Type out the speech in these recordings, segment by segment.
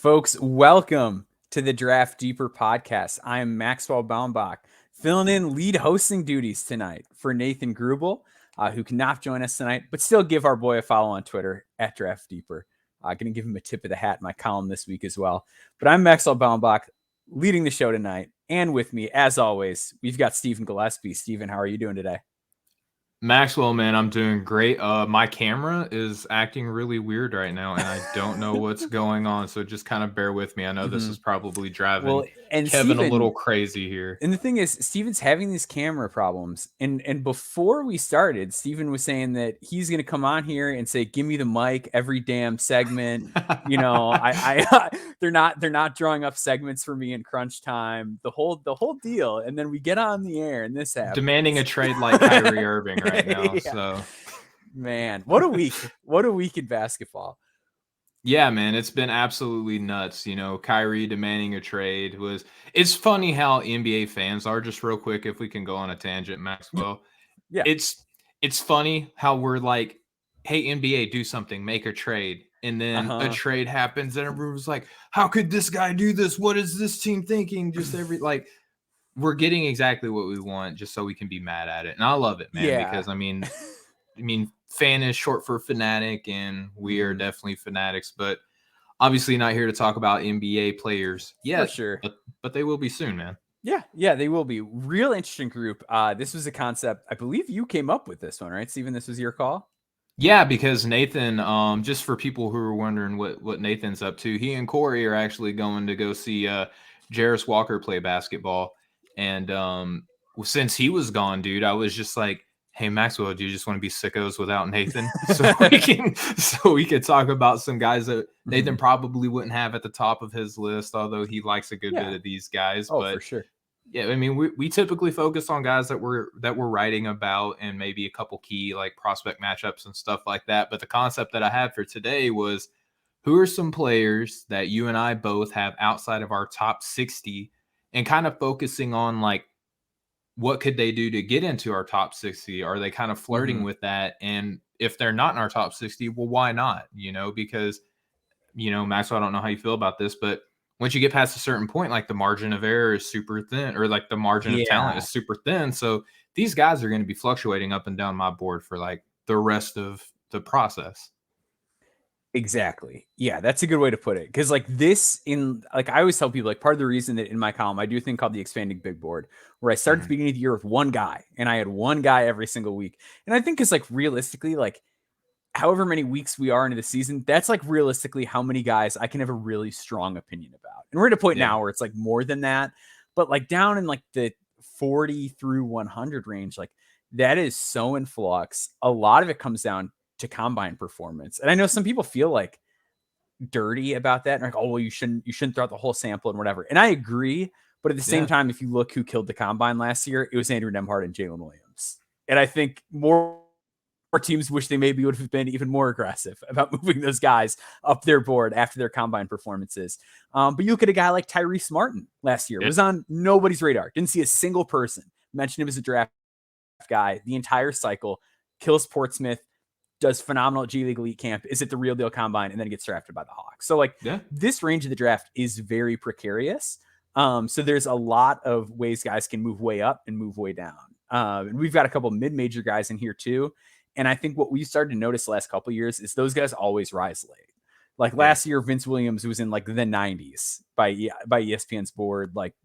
Folks, welcome to the Draft Deeper podcast. I am Maxwell Baumbach, filling in lead hosting duties tonight for Nathan Grubel, who cannot join us tonight, but still give our boy a follow on Twitter at Draft Deeper. Going to give him a tip of the hat in my column this week as well. But I'm Maxwell Baumbach, leading the show tonight. And with me, as always, we've got Stephen Gillespie. Stephen, how are you doing today? Maxwell, man, I'm doing great. My camera is acting really weird right now, and I don't know what's going on. So just kind of bear with me. I know this is probably driving Kevin Steven, a little crazy here. And the thing is, Steven's having these camera problems. And before we started, Steven was saying that he's going to come on here and say, "Give me the mic every damn segment." You know, they're not drawing up segments for me in crunch time. The whole deal. And then we get on the air, and this happens. Demanding a trade like Kyrie Irving right now. Yeah. So, man, what a week! What a week in basketball. Yeah, man, it's been absolutely nuts. You know, Kyrie demanding a trade it's funny how NBA fans are. Just real quick, if we can go on a tangent, Maxwell. Yeah. It's funny how we're like, hey, NBA, do something, make a trade. And then a trade happens and everyone's like, how could this guy do this? What is this team thinking? Just we're getting exactly what we want just so we can be mad at it. And I love it, man, because I mean, fan is short for fanatic, and we are definitely fanatics, but obviously not here to talk about NBA players yet. For sure. But they will be soon, man. Yeah, they will be. Real interesting group. This was a concept, I believe you came up with this one, right, Steven? This was your call? Yeah, because Nathan, just for people who are wondering what Nathan's up to, he and Corey are actually going to go see Jarris Walker play basketball. And since he was gone, dude, I was just like, hey, Maxwell, do you just want to be sickos without Nathan? so we can talk about some guys that Nathan probably wouldn't have at the top of his list, although he likes a good bit of these guys. Oh, but for sure. Yeah, I mean, we typically focus on guys that we're writing about and maybe a couple key like prospect matchups and stuff like that. But the concept that I had for today was, who are some players that you and I both have outside of our top 60, and kind of focusing on like, what could they do to get into our top 60? Are they kind of flirting with that? And if they're not in our top 60, well, why not? You know, because, you know, Maxwell, I don't know how you feel about this, but once you get past a certain point, like the margin of error is super thin, or like the margin of talent is super thin. So these guys are going to be fluctuating up and down my board for like the rest of the process. Exactly. Yeah, that's a good way to put it. Because like I always tell people, like, part of the reason that in my column I do a thing called the expanding big board, where I started at the beginning of the year with one guy, and I had one guy every single week. And I think it's like realistically, like however many weeks we are into the season, that's like realistically how many guys I can have a really strong opinion about. And we're at a point now where it's like more than that, but like down in like the 40 through 100 range, like that is so in flux. A lot of it comes down to combine performance. And I know some people feel like dirty about that. And like, oh, well, you shouldn't throw out the whole sample and whatever. And I agree. But at the same time, if you look who killed the combine last year, it was Andrew Nembhard and Jaylen Williams. And I think more teams wish they maybe would have been even more aggressive about moving those guys up their board after their combine performances. But you look at a guy like Tyrese Martin last year, was on nobody's radar. Didn't see a single person mention him as a draft guy the entire cycle. Kills Portsmouth, does phenomenal at G League Elite Camp, is at the Real Deal Combine, and then gets drafted by the Hawks. So like this range of the draft is very precarious. So there's a lot of ways guys can move way up and move way down. And we've got a couple mid-major guys in here too. And I think what we started to notice the last couple of years is those guys always rise late. Like last year, Vince Williams was in like the 90s by ESPN's board, like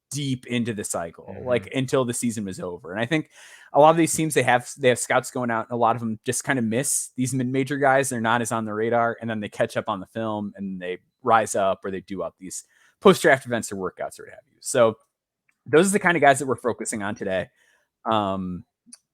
deep into the cycle, like until the season was over. And I think a lot of these teams, they have scouts going out, and a lot of them just kind of miss these mid-major guys. They're not as on the radar, and then they catch up on the film and they rise up, or they do up these post-draft events or workouts or what have you. So those are the kind of guys that we're focusing on today.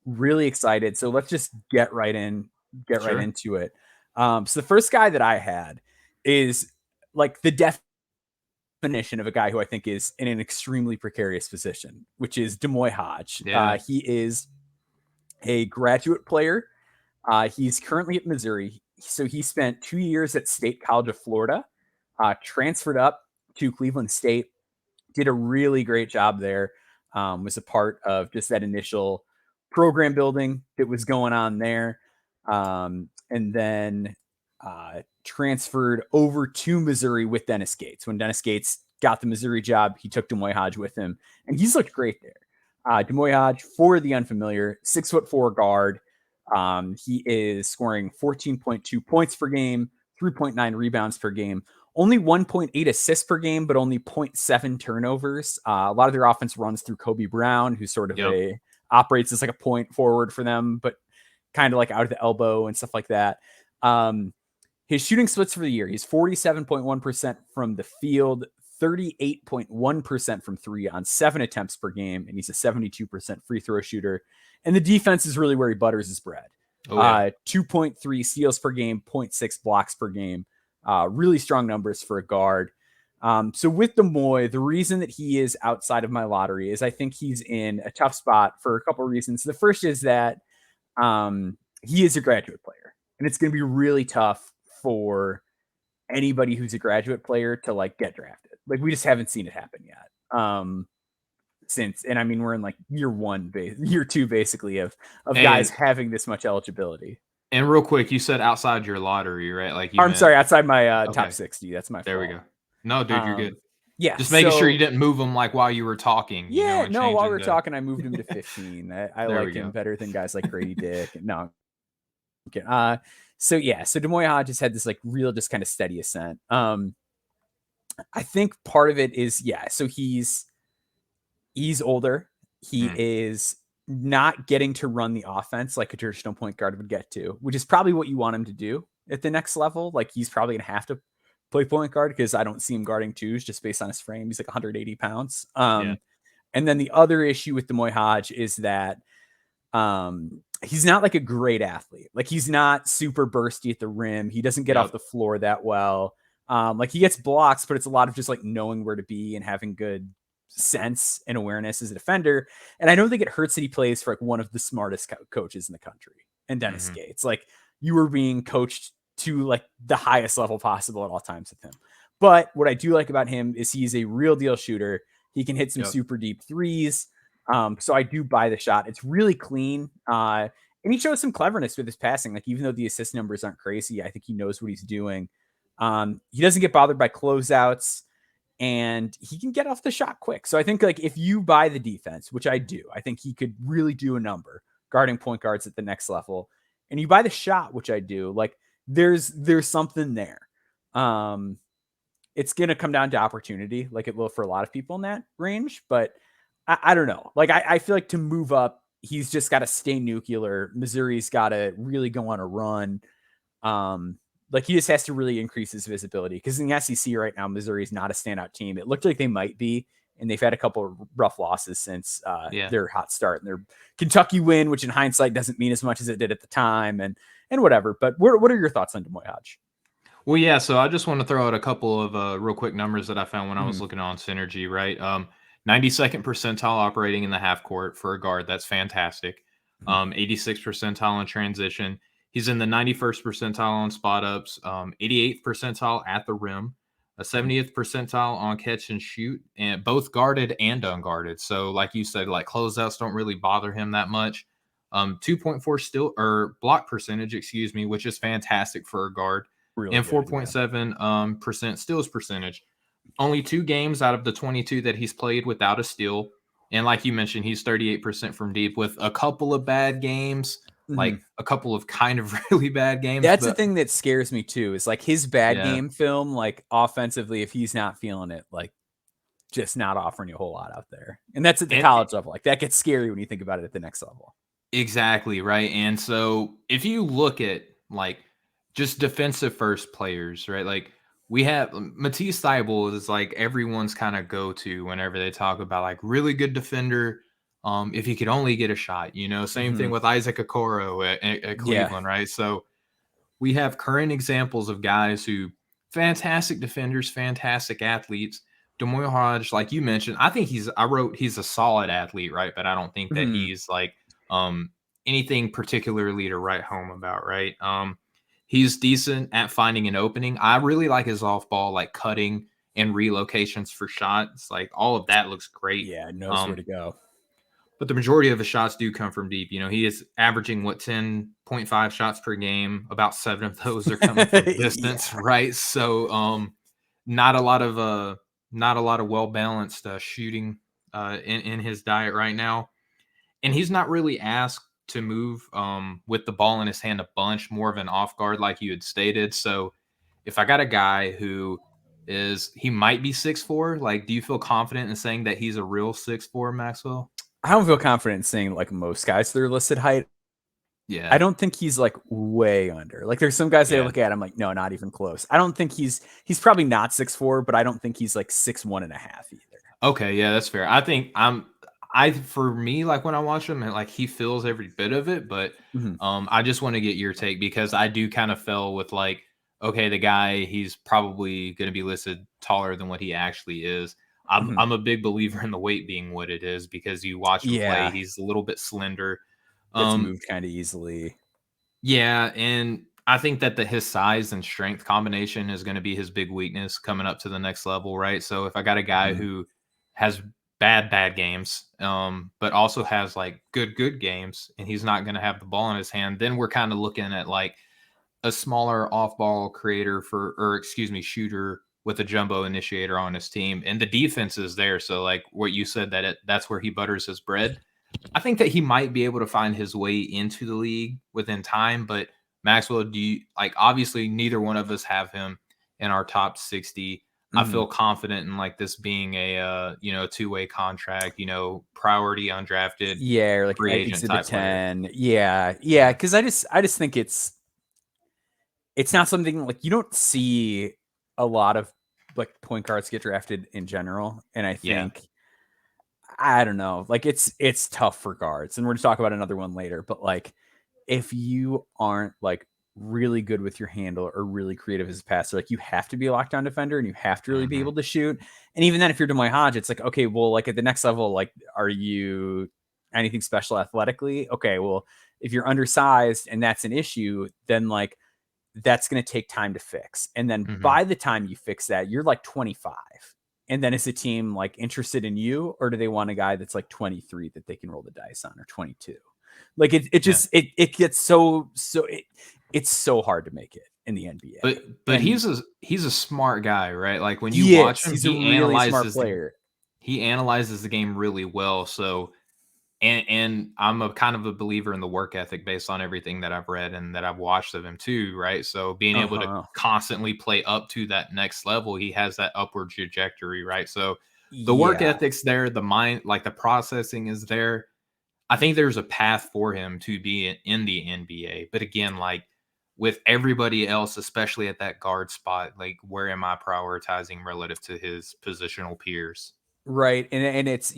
Really excited. So let's just get right into it. So the first guy that I had is like the definition of a guy who I think is in an extremely precarious position, which is D'Moi Hodge. He is a graduate player. He's currently at Missouri. So he spent 2 years at State College of Florida, transferred up to Cleveland State, did a really great job there, was a part of just that initial program building that was going on there. And then transferred over to Missouri with Dennis Gates. When Dennis Gates got the Missouri job, he took D'Moi Hodge with him, and he's looked great there. D'Moi Hodge, for the unfamiliar, 6'4" guard. He is scoring 14.2 points per game, 3.9 rebounds per game, only 1.8 assists per game, but only 0.7 turnovers. A lot of their offense runs through Kobe Brown, who sort of operates as like a point forward for them, but kind of like out of the elbow and stuff like that. His shooting splits for the year, he's 47.1% from the field, 38.1% from three on 7 attempts per game, and he's a 72% free throw shooter. And the defense is really where he butters his bread. 2.3 steals per game, 0.6 blocks per game. Really strong numbers for a guard. So with D'Moi, the reason that he is outside of my lottery is I think he's in a tough spot for a couple of reasons. The first is that he is a graduate player, and it's going to be really tough for anybody who's a graduate player to like get drafted. Like we just haven't seen it happen yet. And I mean, we're in like year 2, basically of guys having this much eligibility. And real quick, you said outside your lottery, right? Like sorry, outside my top 60. That's my fault. There we go. No, dude, you're good. Yeah. Just making sure you didn't move him like while you were talking. Yeah, while we were talking, I moved him to 15. I like him better than guys like Grady Dick. No. Okay. So D'Moi Hodge has had this like real just kind of steady ascent. I think part of it is, so he's older. He is not getting to run the offense like a traditional point guard would get to, which is probably what you want him to do at the next level. Like he's probably going to have to play point guard because I don't see him guarding twos just based on his frame. He's like 180 pounds. And then the other issue with D'Moi Hodge is that he's not like a great athlete. Like he's not super bursty at the rim. He doesn't get off the floor that well. Like he gets blocks, but it's a lot of just like knowing where to be and having good sense and awareness as a defender. And I don't think it hurts that he plays for like one of the smartest coaches in the country, and Dennis Gates. Like you were being coached to like the highest level possible at all times with him. But what I do like about him is he's a real deal shooter. He can hit some super deep threes. So I do buy the shot. It's really clean. And he shows some cleverness with his passing. Like even though the assist numbers aren't crazy, I think he knows what he's doing. He doesn't get bothered by closeouts, and he can get off the shot quick. So I think like if you buy the defense, which I do, I think he could really do a number guarding point guards at the next level. And you buy the shot, which I do, like there's something there. It's going to come down to opportunity, like it will for a lot of people in that range, but I don't know. Like I feel like to move up, he's just got to stay nuclear. Missouri's got to really go on a run. Like he just has to really increase his visibility because in the SEC right now, Missouri's not a standout team. It looked like they might be, and they've had a couple of rough losses since their hot start and their Kentucky win, which in hindsight doesn't mean as much as it did at the time and whatever. But what are your thoughts on D'Moi Hodge? Well, yeah, so I just want to throw out a couple of real quick numbers that I found when I was looking on Synergy, right? 92nd percentile operating in the half court for a guard. That's fantastic. 86th percentile in transition. He's in the 91st percentile on spot ups, 88th percentile at the rim, a 70th percentile on catch and shoot, and both guarded and unguarded. So like you said, like closeouts don't really bother him that much. 2.4 block percentage, which is fantastic for a guard. Really and 4.7% steals percentage. Only 2 games out of the 22 that he's played without a steal. And like you mentioned, he's 38% from deep with a couple of bad games, like a couple of kind of really bad games. That's the thing that scares me too, is like his bad game film, like offensively, if he's not feeling it, like just not offering you a whole lot out there. And that's at the college level. Like that gets scary when you think about it at the next level. Exactly. Right. And so if you look at like just defensive first players, right? Like we have Matisse Thybulle is like everyone's kind of go-to whenever they talk about like really good defender. If he could only get a shot, same thing with Isaac Okoro at Cleveland, right? So we have current examples of guys who fantastic defenders, fantastic athletes. D'Moi Hodge, like you mentioned, I think he's a solid athlete, right? But I don't think that he's like anything particularly to write home about, right? He's decent at finding an opening. I really like his off ball, like cutting and relocations for shots. Like all of that looks great. Yeah, knows where to go. but the majority of his shots do come from deep. He is averaging 10.5 shots per game. About 7 of those are coming from distance, Yeah. right? So not a lot of well balanced shooting in his diet right now, and he's not really asked to move with the ball in his hand a bunch, more of an off guard like you had stated. So if I got a guy who he might be 6'4", like, do you feel confident in saying that he's a real 6'4", Maxwell? I don't feel confident in saying like most guys their listed height. I Yeah. don't think he's like way under. Like there's some guys they Yeah. look at, I'm like, no, not even close. I don't think he's probably not 6'4", but I don't think he's like 6'1.5" either. Okay, yeah, that's fair. I think for me, like when I watch him, like he feels every bit of it, but I just want to get your take because I do kind of fell with like, okay, the guy, he's probably going to be listed taller than what he actually is. I'm a big believer in the weight being what it is because you watch him play, he's a little bit slender. Gets moved kind of easily. Yeah, and I think that his size and strength combination is going to be his big weakness coming up to the next level, right? So if I got a guy who has bad games, but also has like good games, and he's not going to have the ball in his hand, then we're kind of looking at like a smaller off-ball shooter with a jumbo initiator on his team, and the defense is there. So like what you said, that's where he butters his bread. I think that he might be able to find his way into the league within time, but Maxwell, do you like, obviously neither one of us have him in our top 60. I feel confident in like this being a two-way contract, priority undrafted, Yeah, or like free agent exhibit type player. 10. Yeah, because I just think it's not something like you don't see a lot of like point guards get drafted in general, and I think I don't know, like it's tough for guards, and we're gonna talk about another one later, but like if you aren't like really good with your handle or really creative as a passer, like you have to be a lockdown defender and you have to really be able to shoot. And even then, if you're D'Moi Hodge, it's like, okay, well, like at the next level, like, are you anything special athletically? Okay, well, if you're undersized and that's an issue, then like that's going to take time to fix. And then by the time you fix that, you're like 25. And then is the team like interested in you, or do they want a guy that's like 23 that they can roll the dice on, or 22? Like it gets it's so hard to make it in the NBA. But he's a smart guy, right? Like when you He watch is. him, He's a really smart player. He analyzes the game really well. So and I'm a kind of a believer in the work ethic based on everything that I've read and that I've watched of him too, right? So being able to constantly play up to that next level, he has that upward trajectory, right? So the work ethic's there, the mind, like the processing is there. I think there's a path for him to be in the NBA. But again, like with everybody else, especially at that guard spot, like where am I prioritizing relative to his positional peers? Right. And it's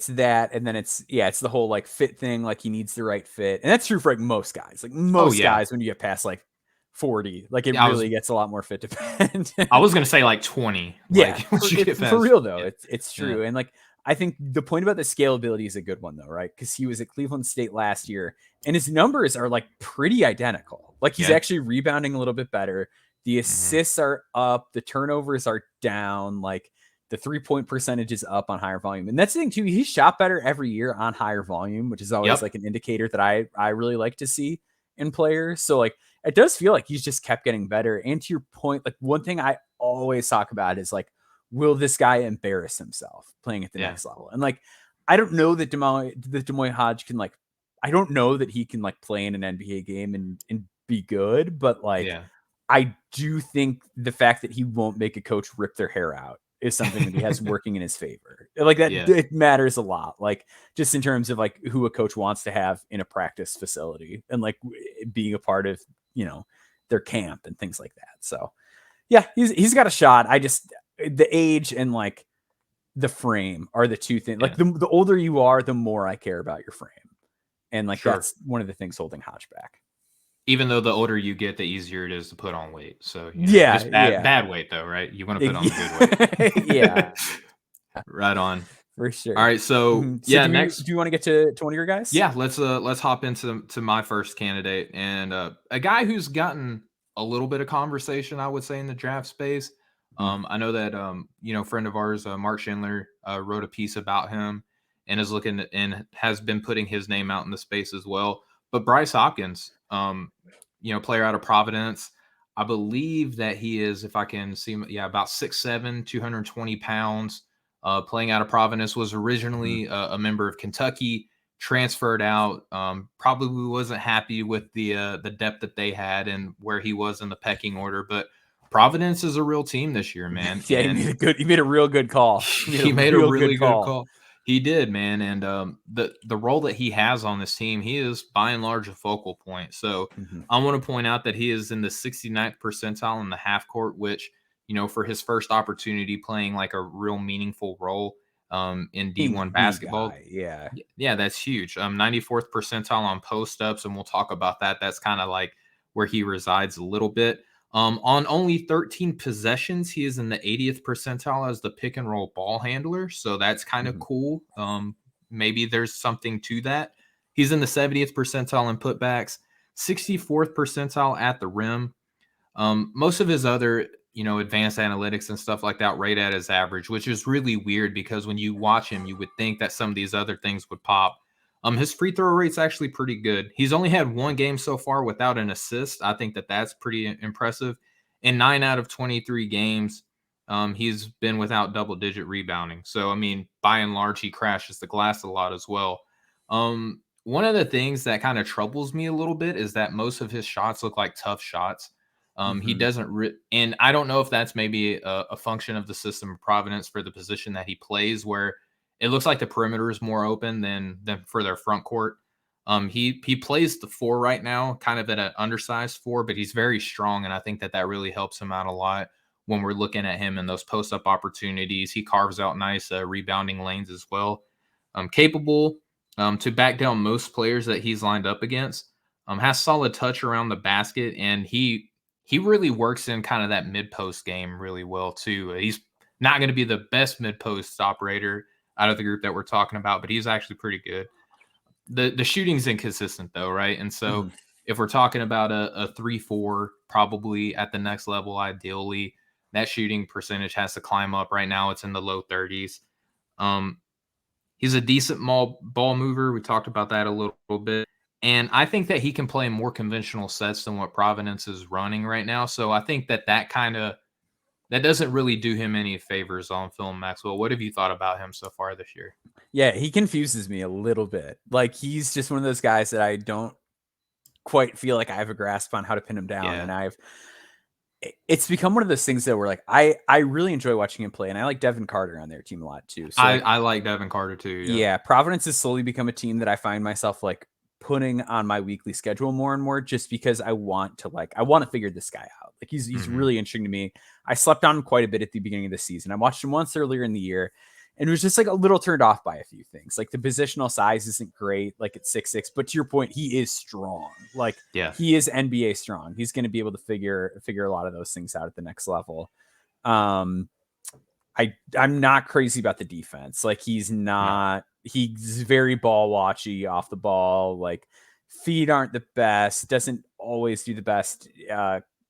that. And then it's the whole like fit thing. Like he needs the right fit. And that's true for like most guys. Like most guys, when you get past like 40, like it really gets a lot more fit dependent. I was going to say like 20. Yeah. Like, for real though. It's true. And like, I think the point about the scalability is a good one though, right? Because he was at Cleveland State last year and his numbers are like pretty identical. Like he's actually rebounding a little bit better. The assists are up. The turnovers are down. Like the 3-point percentage is up on higher volume. And that's the thing too. He shot better every year on higher volume, which is always like an indicator that I really like to see in players. So like, it does feel like he's just kept getting better. And to your point, like one thing I always talk about is like, will this guy embarrass himself playing at the next level? And like, I don't know that D'Moi Hodge can like, I don't know that he can like play in an NBA game and be good, but like, I do think the fact that he won't make a coach rip their hair out is something that he has working in his favor. Like that, it matters a lot. Like just in terms of like who a coach wants to have in a practice facility and like being a part of, their camp and things like that. So yeah, he's got a shot. I just, the age and like the frame are the two things. Like the older you are, the more I care about your frame. And like, that's one of the things holding Hodge back. Even though the older you get, the easier it is to put on weight. So just bad weight though, right? You want to put on the good weight. Right on. For sure. All right. So next, do you want to get to one of your guys? Yeah, let's hop into my first candidate and a guy who's gotten a little bit of conversation, I would say, in the draft space. I know that friend of ours, Mark Schindler, wrote a piece about him, and is looking and has been putting his name out in the space as well. But Bryce Hopkins, player out of Providence, I believe that he is, if I can see, about 6'7", 220 pounds. Playing out of Providence, was originally a member of Kentucky, transferred out. Probably wasn't happy with the depth that they had and where he was in the pecking order. But Providence is a real team this year, man. Yeah, and he made a real good call. He made a really good call. He did, man. And the role that he has on this team, he is by and large a focal point. So I want to point out that he is in the 69th percentile in the half court, which, for his first opportunity playing like a real meaningful role in D1 basketball. Yeah, that's huge. 94th percentile on post ups, and we'll talk about that. That's kind of like where he resides a little bit. On only 13 possessions, he is in the 80th percentile as the pick and roll ball handler. So that's kind of cool. Maybe there's something to that. He's in the 70th percentile in putbacks, 64th percentile at the rim. Most of his other, advanced analytics and stuff like that right at his average, which is really weird because when you watch him, you would think that some of these other things would pop. His free throw rate's actually pretty good. He's only had one game so far without an assist. I think that that's pretty impressive. In 9 out of 23 games, he's been without double-digit rebounding. So, I mean, by and large, he crashes the glass a lot as well. One of the things that kind of troubles me a little bit is that most of his shots look like tough shots. He doesn't and I don't know if that's maybe a function of the system of Providence for the position that he plays, where it looks like the perimeter is more open than for their front court. He plays the 4 right now, kind of at an undersized 4, but he's very strong, and I think that really helps him out a lot when we're looking at him in those post-up opportunities. He carves out nice rebounding lanes as well. Capable to back down most players that he's lined up against. Has solid touch around the basket, and he really works in kind of that mid-post game really well too. He's not going to be the best mid-post operator out of the group that we're talking about, but he's actually pretty good. The shooting's inconsistent though, right? And so if we're talking about a 3-4, probably at the next level, ideally, that shooting percentage has to climb up. Right now, it's in the low 30s. He's a decent ball mover. We talked about that a little bit. And I think that he can play more conventional sets than what Providence is running right now. So I think that doesn't really do him any favors on film, Maxwell. What have you thought about him so far this year? Yeah, he confuses me a little bit. Like, he's just one of those guys that I don't quite feel like I have a grasp on how to pin him down. Yeah. And it's become one of those things that we're like, I really enjoy watching him play, and I like Devin Carter on their team a lot too. So I like Devin Carter too. Yeah, Providence has slowly become a team that I find myself like putting on my weekly schedule more and more, just because I want to figure this guy out. Like, he's really interesting to me. I slept on him quite a bit at the beginning of the season. I watched him once earlier in the year, and it was just like a little turned off by a few things. Like, the positional size isn't great, like at 6'6", but to your point, he is strong. Like, he is NBA strong. He's going to be able to figure a lot of those things out at the next level. I'm not crazy about the defense. Like, he's very ball watchy off the ball. Like, feet aren't the best, doesn't always do the best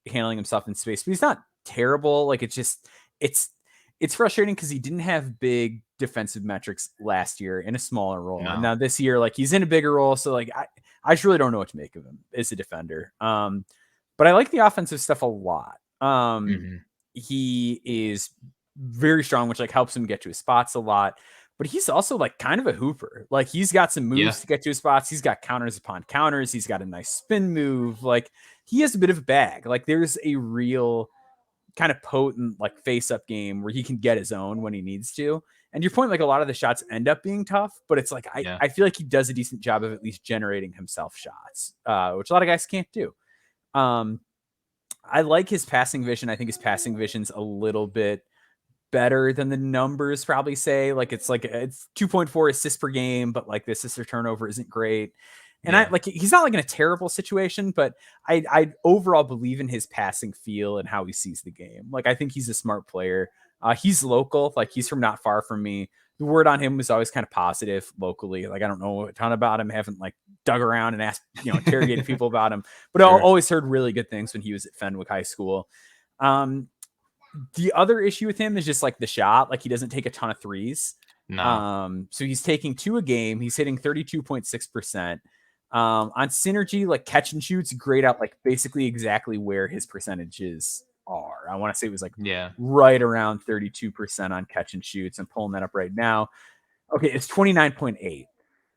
handling himself in space, but he's not terrible. Like, it's frustrating because he didn't have big defensive metrics last year in a smaller role. No. And now this year, like, he's in a bigger role. So like, I just really don't know what to make of him as a defender. But I like the offensive stuff a lot. He is very strong, which like helps him get to his spots a lot, but he's also like kind of a hooper. Like, he's got some moves to get to his spots. He's got counters upon counters. He's got a nice spin move. Like, he has a bit of a bag. Like, there's a real kind of potent like face up game where he can get his own when he needs to. And your point, like, a lot of the shots end up being tough, but it's like, I feel like he does a decent job of at least generating himself shots, which a lot of guys can't do. I like his passing vision. I think his passing vision's a little bit better than the numbers probably say. Like, it's 2.4 assists per game, but like the assist or turnover isn't great. And he's not like in a terrible situation, but I overall believe in his passing feel and how he sees the game. Like, I think he's a smart player. He's local. Like, he's from not far from me. The word on him was always kind of positive locally. Like, I don't know a ton about him. I haven't like dug around and asked, interrogated people about him, but I always heard really good things when he was at Fenwick High School. The other issue with him is just like the shot. Like, he doesn't take a ton of threes. No. So he's taking 2 a game. He's hitting 32.6%. On synergy, like catch and shoots, grayed out like basically exactly where his percentages are. I want to say it was like Yeah. right around 32% on catch and shoots. I'm pulling that up right now. Okay, it's 29.8.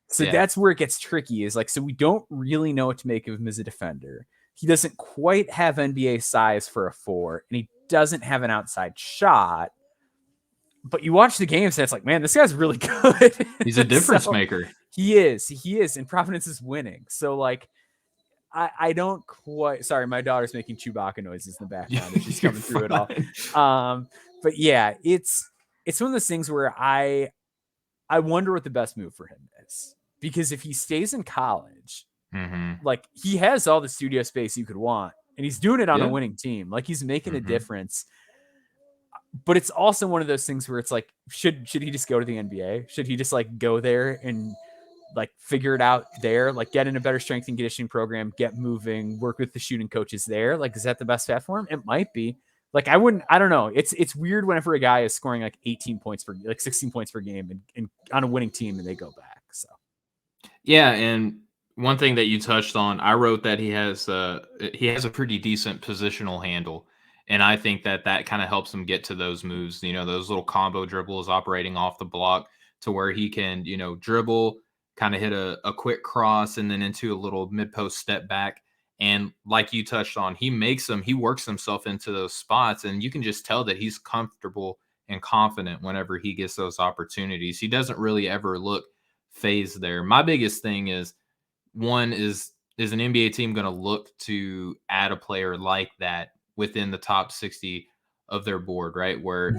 So Yeah. that's where it gets tricky is like, so we don't really know what to make of him as a defender. He doesn't quite have NBA size for a 4, and he doesn't have an outside shot. But you watch the games and it's like, man, this guy's really good. He's a difference So maker. he is, and Providence is winning. So like, I don't quite. Sorry, my daughter's making Chewbacca noises in the background as she's coming through it all. But yeah, it's one of those things where I wonder what the best move for him is, because if he stays in college, like he has all the studio space you could want, and he's doing it on a winning team. Like he's making a difference. But it's also one of those things where it's like, should he just go to the NBA? Should he just like go there and like figure it out there, like get in a better strength and conditioning program, get moving, work with the shooting coaches there? Like, is that the best path for him? It might be. Like, I don't know. It's weird whenever a guy is scoring like 18 points per, like 16 points per game and on a winning team and they go back. So, yeah. And one thing that you touched on, I wrote that he has a pretty decent positional handle. And I think that kind of helps him get to those moves, those little combo dribbles operating off the block to where he can, dribble, kind of hit a quick cross and then into a little mid-post step back. And like you touched on, he works himself into those spots, and you can just tell that he's comfortable and confident whenever he gets those opportunities. He doesn't really ever look phased there. My biggest thing is, one is an NBA team going to look to add a player like that within the top 60 of their board, right? Where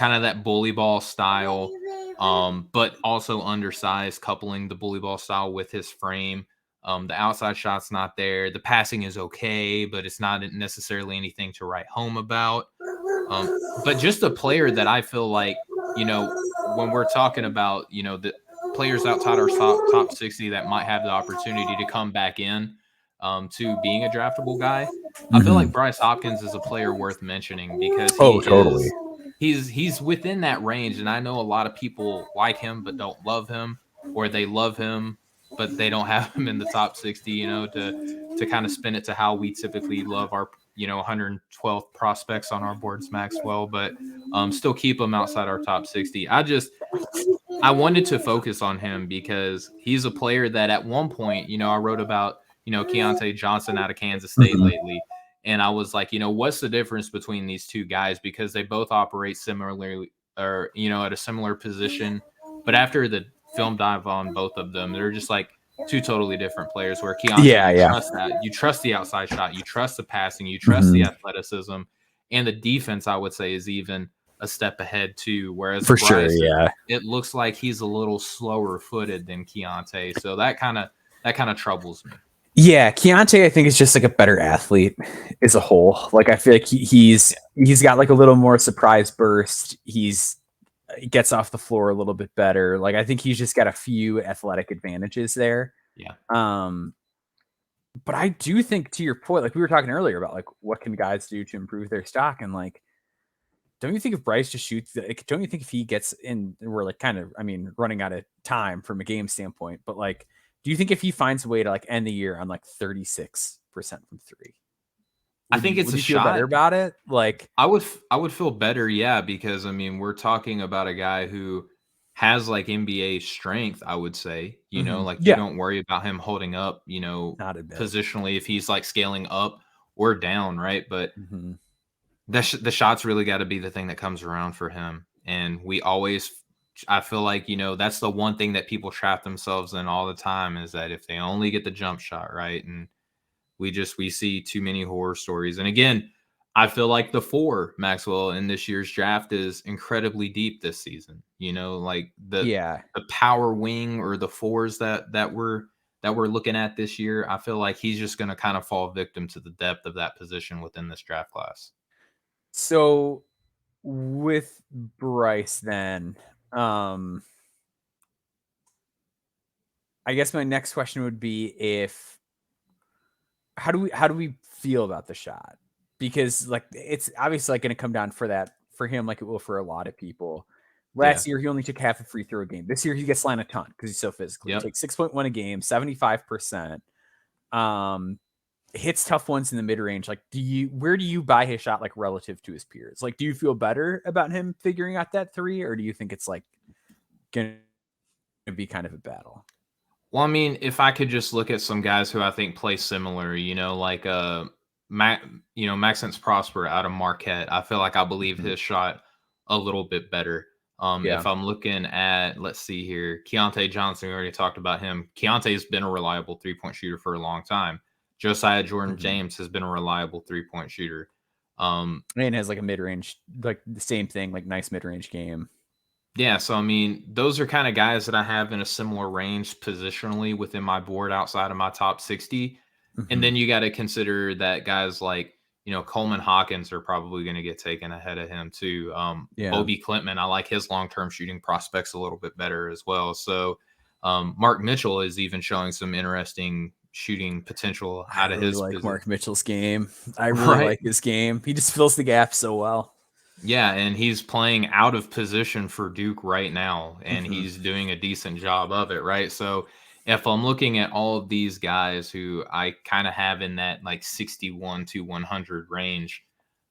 kind of that bully ball style, but also undersized, coupling the bully ball style with his frame. The outside shot's not there. The passing is okay, but it's not necessarily anything to write home about. But just a player that I feel like, when we're talking about, the players outside our top 60 that might have the opportunity to come back in to being a draftable guy, I feel like Bryce Hopkins is a player worth mentioning because he's within that range. And I know a lot of people like him but don't love him, or they love him but they don't have him in the top 60, to kind of spin it to how we typically love our 112th prospects on our boards, Maxwell, but still keep him outside our top 60. I wanted to focus on him because he's a player that at one point, I wrote about, Keontae Johnson out of Kansas State lately. And I was like, what's the difference between these two guys? Because they both operate similarly, or, at a similar position. But after the film dive on both of them, they're just like two totally different players, where Keontae, trust that. You trust the outside shot. You trust the passing. You trust the athleticism. And the defense, I would say, is even a step ahead too. Whereas for Bryce, sure, yeah, it looks like he's a little slower footed than Keontae. So that kind of troubles me. Yeah, Keontae, I think, is just like a better athlete as a whole. Like, I feel like he's got like a little more surprise burst. He gets off the floor a little bit better. Like, I think he's just got a few athletic advantages there. Yeah. But I do think, to your point, like we were talking earlier about like what can guys do to improve their stock, and like, don't you think if Bryce just shoots, like, don't you think if he gets in, we're like kind of, I mean, running out of time from a game standpoint, but like, do you think if he finds a way to like end the year on like 36% from three, I think it's would a you feel shot. better about it? Like, I would feel better, yeah, because I mean, we're talking about a guy who has like NBA strength, I would say. Like you don't worry about him holding up, not a bit. Positionally if he's like scaling up or down, right? But the shot's really got to be the thing that comes around for him. And I feel like, that's the one thing that people trap themselves in all the time, is that if they only get the jump shot right, and we see too many horror stories. And again, I feel like the 4, Maxwell, in this year's draft is incredibly deep this season. Like the power wing or the 4s that we're looking at this year, I feel like he's just going to kind of fall victim to the depth of that position within this draft class. So with Bryce, then, I guess my next question would be how do we feel about the shot? Because like, it's obviously like going to come down for him, like it will for a lot of people. Last year, he only took half a free throw a game. This year, he gets line a ton because he's so physical. Yep. He takes 6.1 a game, 75%. Hits tough ones in the mid range. Like, where do you buy his shot like relative to his peers? Like, do you feel better about him figuring out that three, or do you think it's like going to be kind of a battle? Well, I mean, if I could just look at some guys who I think play similar, like Maxence Prosper out of Marquette, I feel like I believe his shot a little bit better. If I'm looking at, let's see here, Keontae Johnson, we already talked about him. Keontae's been a reliable 3-point shooter for a long time. Josiah Jordan-James has been a reliable 3-point shooter. And has like a mid-range, like the same thing, like nice mid-range game. Yeah, so I mean, those are kind of guys that I have in a similar range positionally within my board outside of my top 60. And then you got to consider that guys like, Coleman Hawkins are probably going to get taken ahead of him too. Obi Klintman, I like his long-term shooting prospects a little bit better as well. So Mark Mitchell is even showing some interesting shooting potential out of his like Mark Mitchell's game. I really like his game. He just fills the gap so well. Yeah, and he's playing out of position for Duke right now, and he's doing a decent job of it, right? So if I'm looking at all of these guys who I kind of have in that like 61 to 100 range,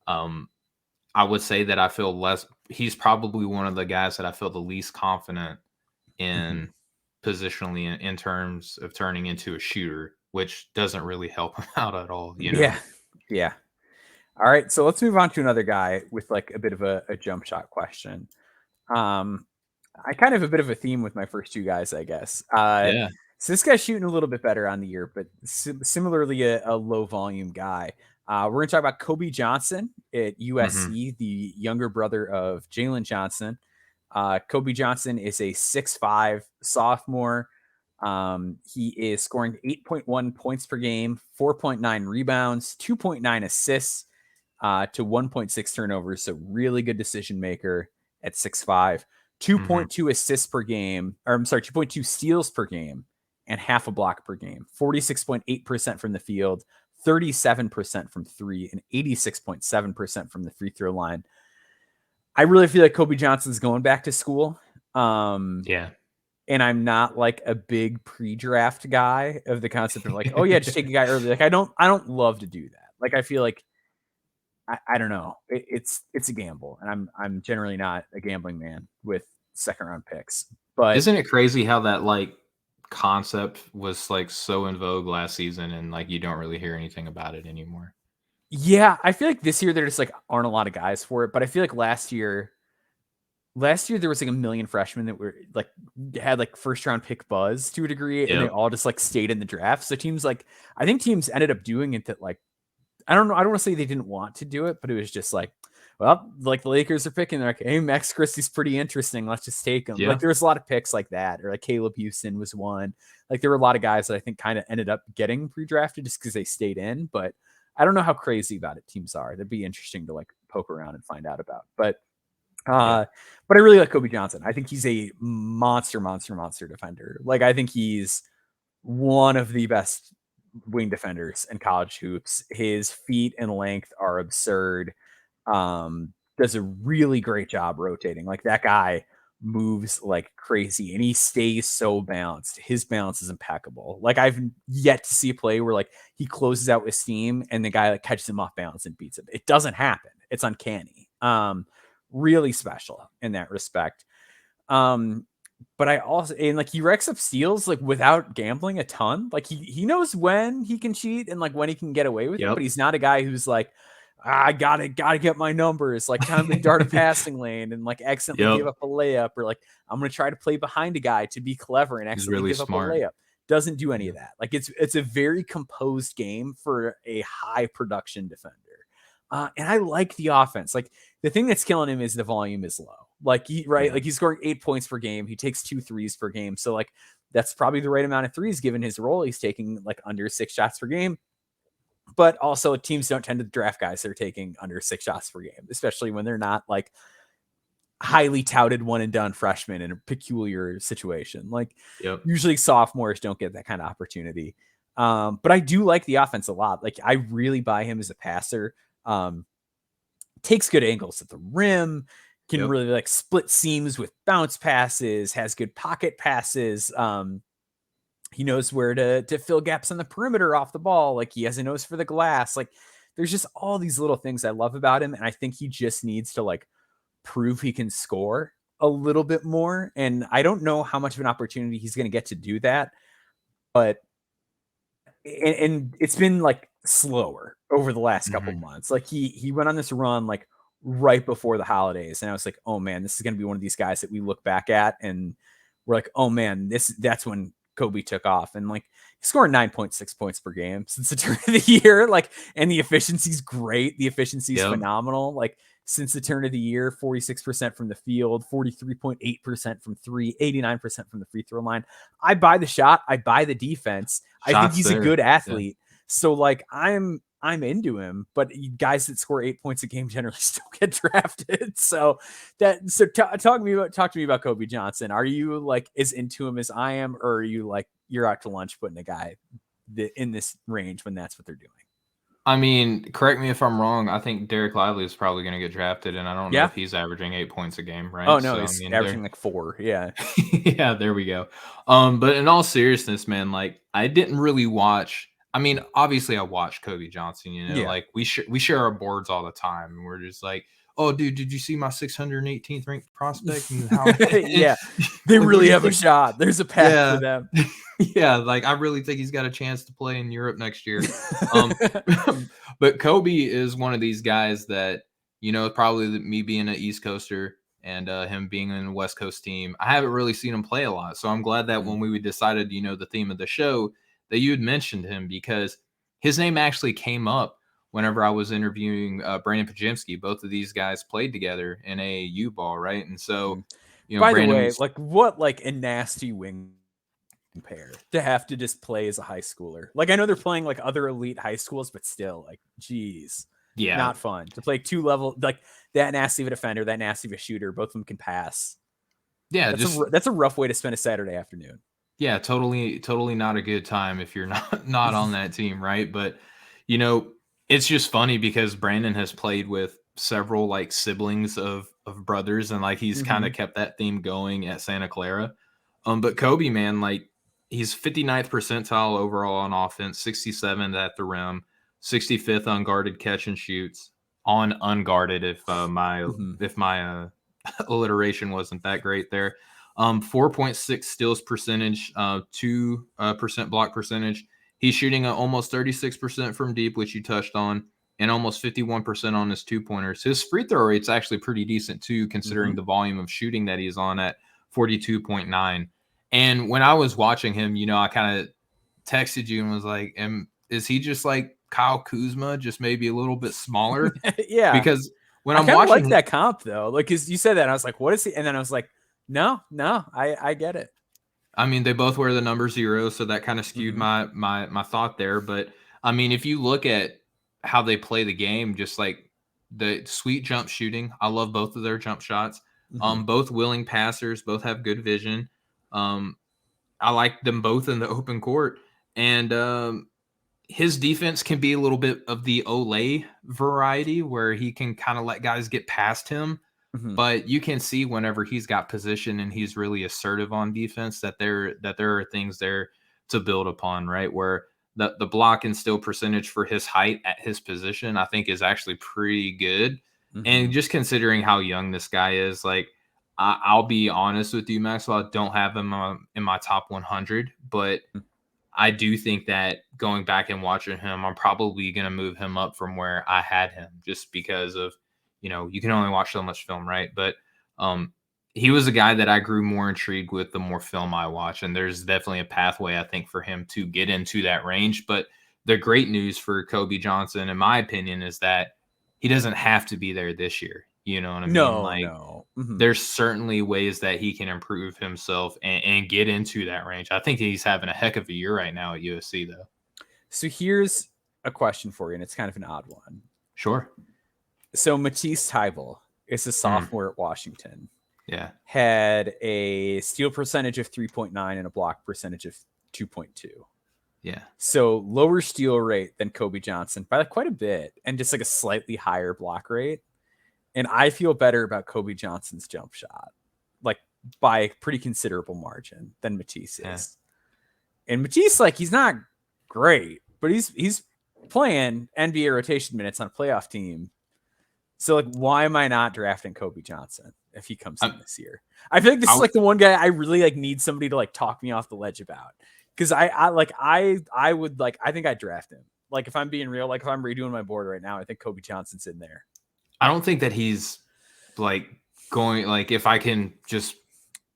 I would say that I feel he's probably one of the guys that I feel the least confident in positionally in terms of turning into a shooter, which doesn't really help him out at all, Yeah. All right, so let's move on to another guy with like a bit of a jump shot question. I kind of have a bit of a theme with my first two guys, I guess. So this guy's shooting a little bit better on the year, but similarly a low volume guy. We're going to talk about Kobe Johnson at USC, the younger brother of Jaylen Johnson. Kobe Johnson is a 6'5" sophomore. He is scoring 8.1 points per game, 4.9 rebounds, 2.9 assists, to 1.6 turnovers. So really good decision maker at 6'5", 2.2 assists per game, or I'm sorry, 2.2 steals per game and half a block per game, 46.8% from the field, 37% from three, and 86.7% from the free throw line. I really feel like Kobe Johnson's going back to school. And I'm not like a big pre-draft guy of the concept of like, oh yeah, just take a guy early. Like I don't love to do that. Like I feel like I don't know. It's a gamble, and I'm generally not a gambling man with second round picks. But isn't it crazy how that like concept was like so in vogue last season, and like you don't really hear anything about it anymore? Yeah, I feel like this year there just like aren't a lot of guys for it. But I feel like last year there was like a million freshmen that were like had like first round pick buzz to a degree, and they all just like stayed in the draft. So I think teams ended up doing it that like. I don't know. I don't want to say they didn't want to do it, but it was just like, well, like the Lakers are picking. They're like, hey, Max Christie's pretty interesting. Let's just take him. Yeah. Like there was a lot of picks like that, or like Caleb Houston was one. Like there were a lot of guys that I think kind of ended up getting pre-drafted just because they stayed in. But I don't know how crazy about it teams are. That'd be interesting to like poke around and find out about. But I really like Kobe Johnson. I think he's a monster defender. Like I think he's one of the best wing defenders in college hoops. His feet and length are absurd. Does a really great job rotating. Like that guy moves like crazy and he stays so balanced. His balance is impeccable. Like I've yet to see a play where like he closes out with steam and the guy like catches him off balance and beats him. It doesn't happen. It's uncanny. Really special in that respect. But I also, and like he racks up steals like without gambling a ton. Like he knows when he can cheat and like when he can get away with it, but he's not a guy who's like, I gotta get my numbers, like time to dart a passing lane and like accidentally give up a layup, or like I'm gonna try to play behind a guy to be clever and accidentally give up a layup. Doesn't do any of that. Like it's a very composed game for a high production defender. And I like the offense. Like the thing that's killing him is the volume is low. Like like he's scoring 8 points per game. He takes 2 threes per game. So like that's probably the right amount of threes given his role. He's taking like under 6 shots per game. But also teams don't tend to draft guys that are taking under 6 shots per game, especially when they're not like highly touted one and done freshmen in a peculiar situation. Like usually sophomores don't get that kind of opportunity. But I do like the offense a lot. Like I really buy him as a passer. Takes good angles at the rim, can really like split seams with bounce passes, has good pocket passes. He knows where to fill gaps on the perimeter off the ball. Like he has a nose for the glass. Like there's just all these little things I love about him. And I think he just needs to like prove he can score a little bit more. And I don't know how much of an opportunity he's going to get to do that, but and it's been like slower over the last couple months. Like he went on this run like right before the holidays, and I was like, oh man, this is going to be one of these guys that we look back at and we're like, oh man, that's when Kobe took off. And like he scored 9.6 points per game since the turn of the year. Like, and the efficiency's great. The efficiency's phenomenal. Like since the turn of the year, 46% from the field, 43.8% from three, 89% from the free throw line. I buy the shot. I buy the defense. I think he's a good athlete. Yeah. So like I'm into him, but guys that score 8 points a game generally still get drafted. So talk to me about Kobe Johnson. Are you like as into him as I am, or are you like you're out to lunch putting a guy in this range when that's what they're doing? I mean, correct me if I'm wrong. I think Derek Lively is probably going to get drafted, and I don't know if he's averaging 8 points a game, right? Oh no, he's averaging like 4. Yeah, yeah, there we go. But in all seriousness, man, like I didn't really watch. I mean, obviously, I watched Kobe Johnson. You know, like we share our boards all the time, and we're just like, oh, dude, did you see my 618th ranked prospect? And how? Yeah, they really have a shot. There's a path for them. Yeah, like I really think he's got a chance to play in Europe next year. But Kobe is one of these guys that, you know, probably me being an East Coaster and him being in a West Coast team, I haven't really seen him play a lot. So I'm glad that when we decided, you know, the theme of the show, that you had mentioned him, because his name actually came up whenever I was interviewing Brandon Pajemski. Both of these guys played together in a U-ball, right? And so, you know, by the way, like what like a nasty wing pair to have to just play as a high schooler. Like I know they're playing like other elite high schools, but still, like, geez, not fun to play 2 level like that nasty of a defender, that nasty of a shooter. Both of them can pass. Yeah, that's a rough way to spend a Saturday afternoon. Yeah, totally not a good time if you're not on that team, right? But you know, it's just funny because Brandon has played with several like siblings of brothers, and like he's kind of kept that theme going at Santa Clara. But Kobe, man, like he's 59th percentile overall on offense, 67th at the rim, 65th unguarded catch and shoots, on unguarded if my alliteration wasn't that great there. 4.6 steals percentage, 2% block percentage. He's shooting almost 36% from deep, which you touched on, and almost 51% on his 2-pointers. His free throw rate's actually pretty decent too, considering the volume of shooting that he's on at 42.9. And when I was watching him, you know, I kind of texted you and was like, is he just like Kyle Kuzma, just maybe a little bit smaller? Yeah. Because when I'm watching, like that comp though, like, cause you said that and I was like, what is he? And then I was like, no, I get it. I mean, they both wear the number 0, so that kind of skewed my thought there. But I mean, if you look at how they play the game, just like the sweet jump shooting, I love both of their jump shots. Both willing passers, both have good vision. I like them both in the open court, and his defense can be a little bit of the Olay variety, where he can kind of let guys get past him. But you can see whenever he's got position and he's really assertive on defense that there are things there to build upon, right? Where the block and steal percentage for his height at his position, I think, is actually pretty good. And just considering how young this guy is, like, I'll be honest with you, Maxwell, I don't have him in my top 100, but I do think that going back and watching him, I'm probably going to move him up from where I had him, just because of, you know, you can only watch so much film, right? But he was a guy that I grew more intrigued with the more film I watch. And there's definitely a pathway, I think, for him to get into that range. But the great news for Kobe Johnson, in my opinion, is that he doesn't have to be there this year. You know what I mean? No. There's certainly ways that he can improve himself and get into that range. I think he's having a heck of a year right now at USC, though. So here's a question for you, and it's kind of an odd one. Sure. So Matisse Thybulle is a sophomore at Washington. Yeah. Had a steal percentage of 3.9 and a block percentage of 2.2. Yeah. So lower steal rate than Kobe Johnson by like quite a bit, and just like a slightly higher block rate. And I feel better about Kobe Johnson's jump shot, like by a pretty considerable margin than Matisse is. And Matisse, like, he's not great, but he's playing NBA rotation minutes on a playoff team. So, like, why am I not drafting Kobe Johnson if he comes in this year? I feel like this is like the one guy I really like need somebody to like talk me off the ledge about. Because I think I'd draft him. Like, if I'm being real, like if I'm redoing my board right now, I think Kobe Johnson's in there. I don't think that he's like going, like, if I can just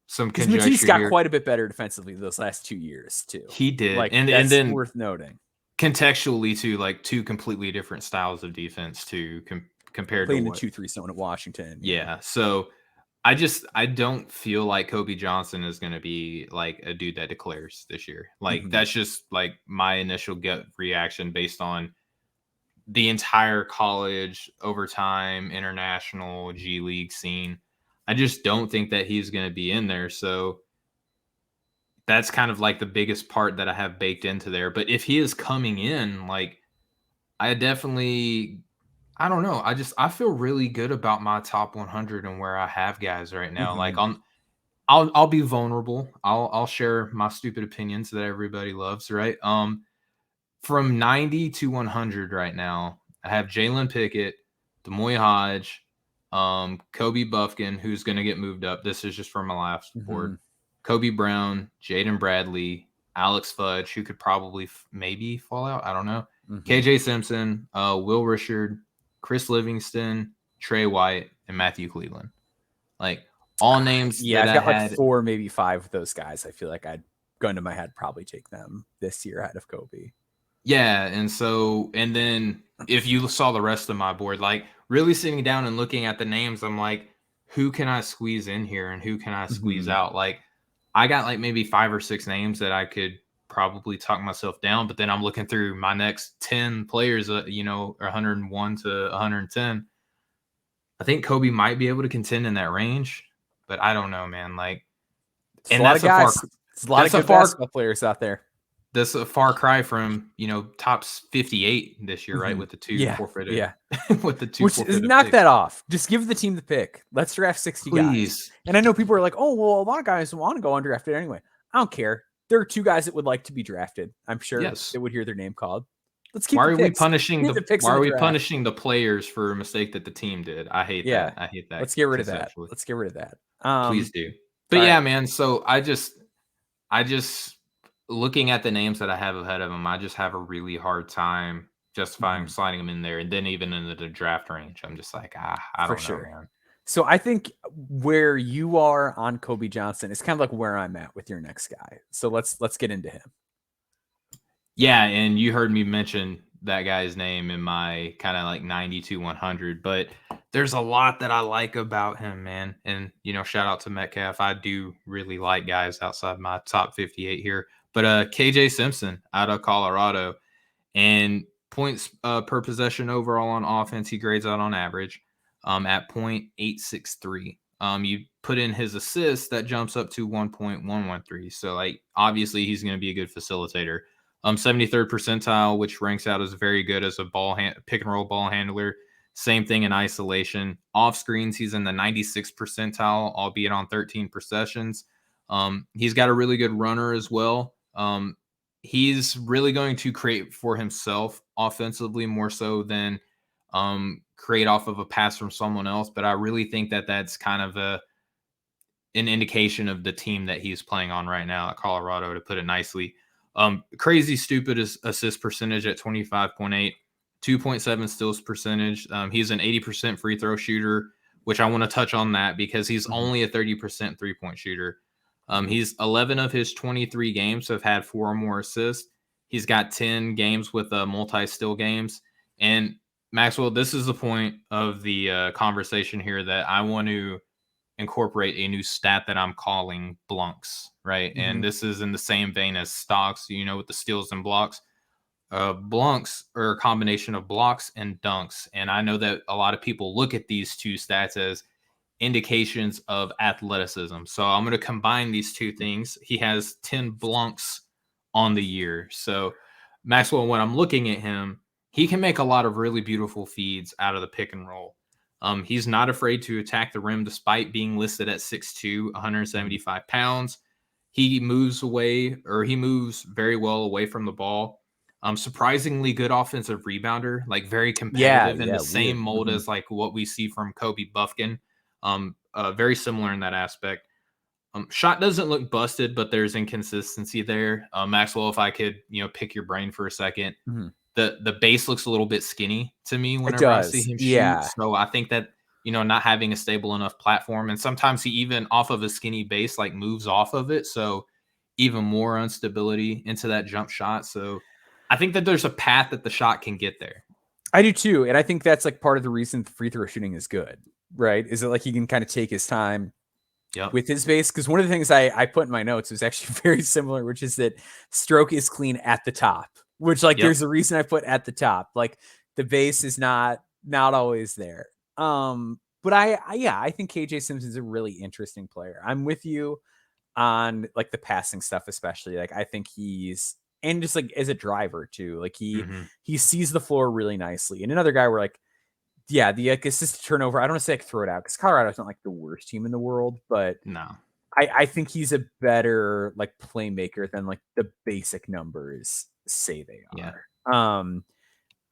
some conjecture. Matisse got quite a bit better defensively those last 2 years too. He did, like, and that's then worth noting. Contextually, too, like two completely different styles of defense to compared playing to the 2-3 zone at Washington. Yeah, so I don't feel like Kobe Johnson is going to be like a dude that declares this year. Like that's just like my initial gut reaction based on the entire college, overtime, international, G League scene. I just don't think that he's going to be in there. So that's kind of like the biggest part that I have baked into there. But if he is coming in, like I don't know. I feel really good about my top 100 and where I have guys right now. Like I'll be vulnerable. I'll share my stupid opinions that everybody loves, right? From 90 to 100 right now, I have Jalen Pickett, D'Moi Hodge, Kobe Buffkin, who's going to get moved up. This is just from my last board. Kobe Brown, Jaden Bradley, Alex Fudge, who could probably maybe fall out. I don't know. KJ Simpson, Will Richard, Chris Livingston, Trey White, and Matthew Cleveland. Like all names. Yeah, I've got like 4, maybe 5 of those guys. I feel like I'd go into my head probably take them this year ahead of Kobe. Yeah, and then if you saw the rest of my board, like really sitting down and looking at the names, I'm like, who can I squeeze in here and who can I squeeze out? Like I got like maybe 5 or 6 names that I could probably talk myself down, but then I'm looking through my next 10 players, 101 to 110. I think Kobe might be able to contend in that range, but I don't know, man. Like, and that's a lot of good basketball players out there. That's a far cry from, top 58 this year, right? With the 2 forfeited. Yeah. With the 2 forfeited. Knock that off. Just give the team the pick. Let's draft 60 guys. And I know people are like, oh, well, a lot of guys want to go undrafted anyway. I don't care. There are 2 guys that would like to be drafted. I'm sure they would hear their name called. Let's keep Why the are picks. we punishing Why are we punishing the players for a mistake that the team did? I hate that. I hate that. Let's get rid of that. Let's get rid of that. Please do. But yeah, man. So I just looking at the names that I have ahead of them, I just have a really hard time justifying sliding them in there. And then even in the draft range, I'm just like, I don't know, man. So I think where you are on Kobe Johnson is kind of like where I'm at with your next guy. So let's get into him. Yeah, and you heard me mention that guy's name in my kind of like 90 to 100, but there's a lot that I like about him, man. And, shout out to Metcalf. I do really like guys outside my top 58 here. But KJ Simpson out of Colorado, and points per possession overall on offense, he grades out on average at .863. You put in his assists, that jumps up to 1.113. So, like, obviously he's going to be a good facilitator. 73rd percentile, which ranks out as very good as a pick and roll ball handler. Same thing in isolation. Off screens, he's in the 96th percentile, albeit on 13 possessions. He's got a really good runner as well. He's really going to create for himself offensively more so than create off of a pass from someone else. But I really think that that's kind of an indication of the team that he's playing on right now at Colorado, to put it nicely. Crazy stupid assist percentage at 25.8, 2.7 steals percentage. He's an 80% free throw shooter, which I want to touch on that because he's only a 30% 3-point shooter. He's 11 of his 23 games have had 4 or more assists. He's got 10 games with multi-steal games. And Maxwell, this is the point of the conversation here that I want to incorporate a new stat that I'm calling blunks, right? And this is in the same vein as stocks, with the steals and blocks. Blunks are a combination of blocks and dunks. And I know that a lot of people look at these 2 stats as indications of athleticism. So I'm going to combine these 2 things. He has 10 blunks on the year. So Maxwell, when I'm looking at him, he can make a lot of really beautiful feeds out of the pick and roll. He's not afraid to attack the rim despite being listed at 6'2", 175 pounds. He moves very well away from the ball. Surprisingly good offensive rebounder, like very competitive in the same mold as like what we see from Kobe Buffkin. Very similar in that aspect. Shot doesn't look busted, but there's inconsistency there. Maxwell, if I could, pick your brain for a second, the base looks a little bit skinny to me whenever I see him shoot. So I think that, not having a stable enough platform, and sometimes he even off of a skinny base, like moves off of it. So even more instability into that jump shot. So I think that there's a path that the shot can get there. I do too. And I think that's like part of the reason free throw shooting is good, right? Is it like he can kind of take his time with his base? Because one of the things I put in my notes was actually very similar, which is that stroke is clean at the top, which there's a reason I put at the top. Like the base is not always there. But I think KJ Simpson's a really interesting player. I'm with you on like the passing stuff, especially. Like I think he's, and just like as a driver too, like he sees the floor really nicely. And another guy where like, the assist turnover, I don't want to say like throw it out because Colorado's not like the worst team in the world, but no, I think he's a better like playmaker than like the basic numbers say they are.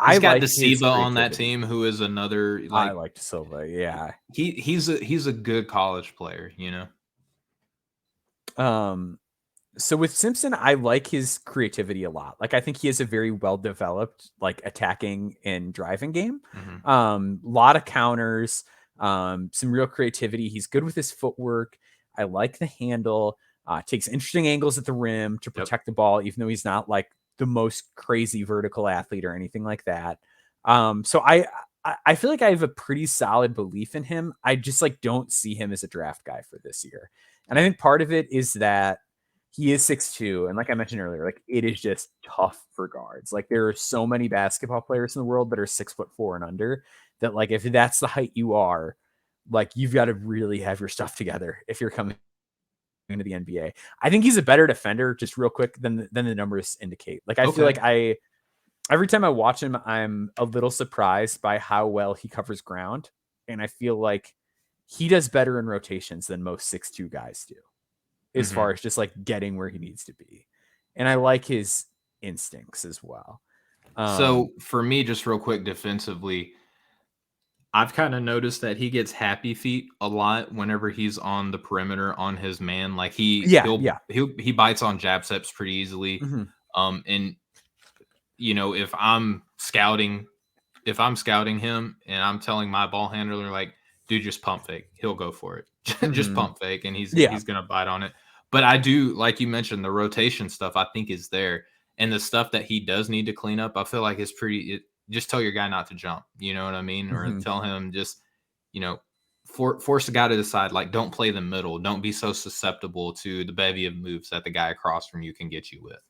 He's got De Silva on that team, who is another. Like, I like De Silva. Yeah, he's a good college player. So with Simpson, I like his creativity a lot. Like I think he has a very well developed like attacking and driving game. Lot of counters, some real creativity. He's good with his footwork. I like the handle. Takes interesting angles at the rim to protect the ball, even though he's not like the most crazy vertical athlete or anything like that. So I feel like I have a pretty solid belief in him. I just like don't see him as a draft guy for this year. And I think part of it is that he is 6'2", and like I mentioned earlier, like it is just tough for guards. Like there are so many basketball players in the world that are 6'4" and under that, like if that's the height you are, like you've got to really have your stuff together if you're coming into the NBA. I think he's a better defender, just real quick, than the numbers indicate. Like I feel like every time I watch him, I'm a little surprised by how well he covers ground, and I feel like he does better in rotations than most 6'2" guys do, as far as just like getting where he needs to be. And I like his instincts as well. So for me, just real quick defensively, I've kind of noticed that he gets happy feet a lot whenever he's on the perimeter on his man. Like he bites on jab steps pretty easily. And if I'm scouting him and I'm telling my ball handler, like, dude, just pump fake, he'll go for it. Just pump fake, and he's gonna bite on it. But I do, like you mentioned, the rotation stuff I think is there, and the stuff that he does need to clean up, I feel like is pretty. Just tell your guy not to jump. You know what I mean? Or tell him just, force the guy to decide. Like, don't play the middle. Don't be so susceptible to the bevy of moves that the guy across from you can get you with.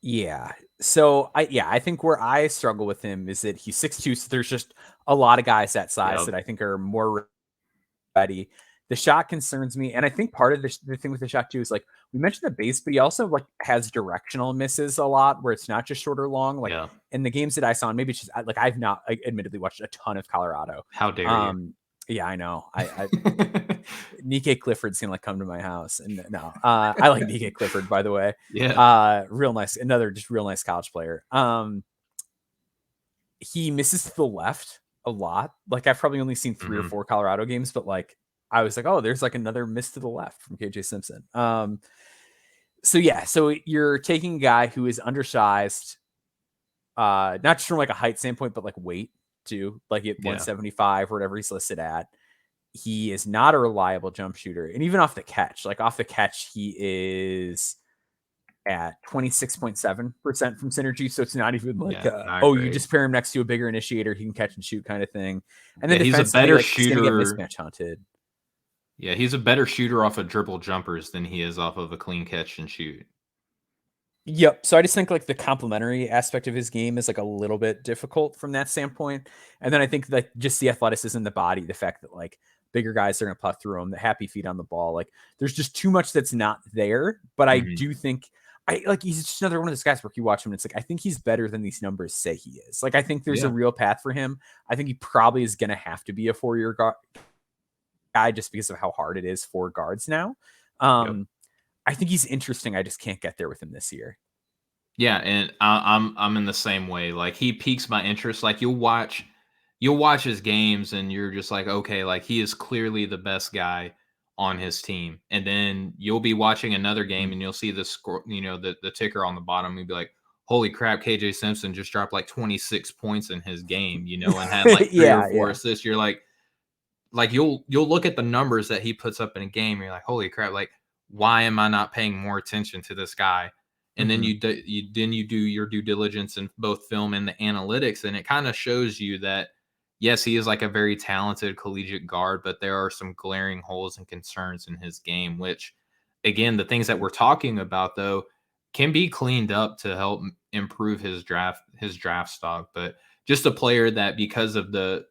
Yeah. So I think where I struggle with him is that he's 6'2", so there's just a lot of guys that size that I think are more ready. The shot concerns me, and I think part of the thing with the shot too is like we mentioned the base, but he also like has directional misses a lot where it's not just short or long. Like in the games that I saw, and maybe it's just like I've not admittedly watched a ton of Colorado. How dare you? Yeah, I know. I Nikkei Clifford's gonna like come to my house, and no, I like Nikkei Clifford, by the way. Real nice, another just real nice college player. He misses to the left a lot. Like I've probably only seen 3 or 4 Colorado games, but like I was like, oh, there's like another miss to the left from KJ Simpson. So you're taking a guy who is undersized, not just from like a height standpoint, but like weight too, like at 175 or whatever he's listed at. He is not a reliable jump shooter. And even off the catch, he is at 26.7% from synergy. So it's not even like, you just pair him next to a bigger initiator, he can catch and shoot kind of thing. And then he's a better shooter. He's gonna get mismatch hunted. Yeah, he's a better shooter off of dribble jumpers than he is off of a clean catch and shoot. Yep. So I just think like the complementary aspect of his game is like a little bit difficult from that standpoint. And then I think like just the athleticism, the body, the fact that like bigger guys are going to putt through him, the happy feet on the ball. Like there's just too much that's not there. But I do think he's just another one of those guys where you watch him and it's like, I think he's better than these numbers say he is. Like, I think there's a real path for him. I think he probably is going to have to be a 4-year guy just because of how hard it is for guards now. I think he's interesting. I just can't get there with him this year. Yeah, and I'm in the same way. Like, he piques my interest. Like, you'll watch his games and you're just like, okay, like, he is clearly the best guy on his team. And then you'll be watching another game and you'll see the score, the ticker on the bottom. You'll be like, holy crap, KJ Simpson just dropped like 26 points in his game, and had like 3 or 4 assists. You're like you'll look at the numbers that he puts up in a game. You're like, holy crap, like, why am I not paying more attention to this guy? And then you do your due diligence in both film and the analytics, and it kind of shows you that, yes, he is like a very talented collegiate guard, but there are some glaring holes and concerns in his game, which, again, the things that we're talking about, though, can be cleaned up to help improve his draft stock. But just a player that, because of the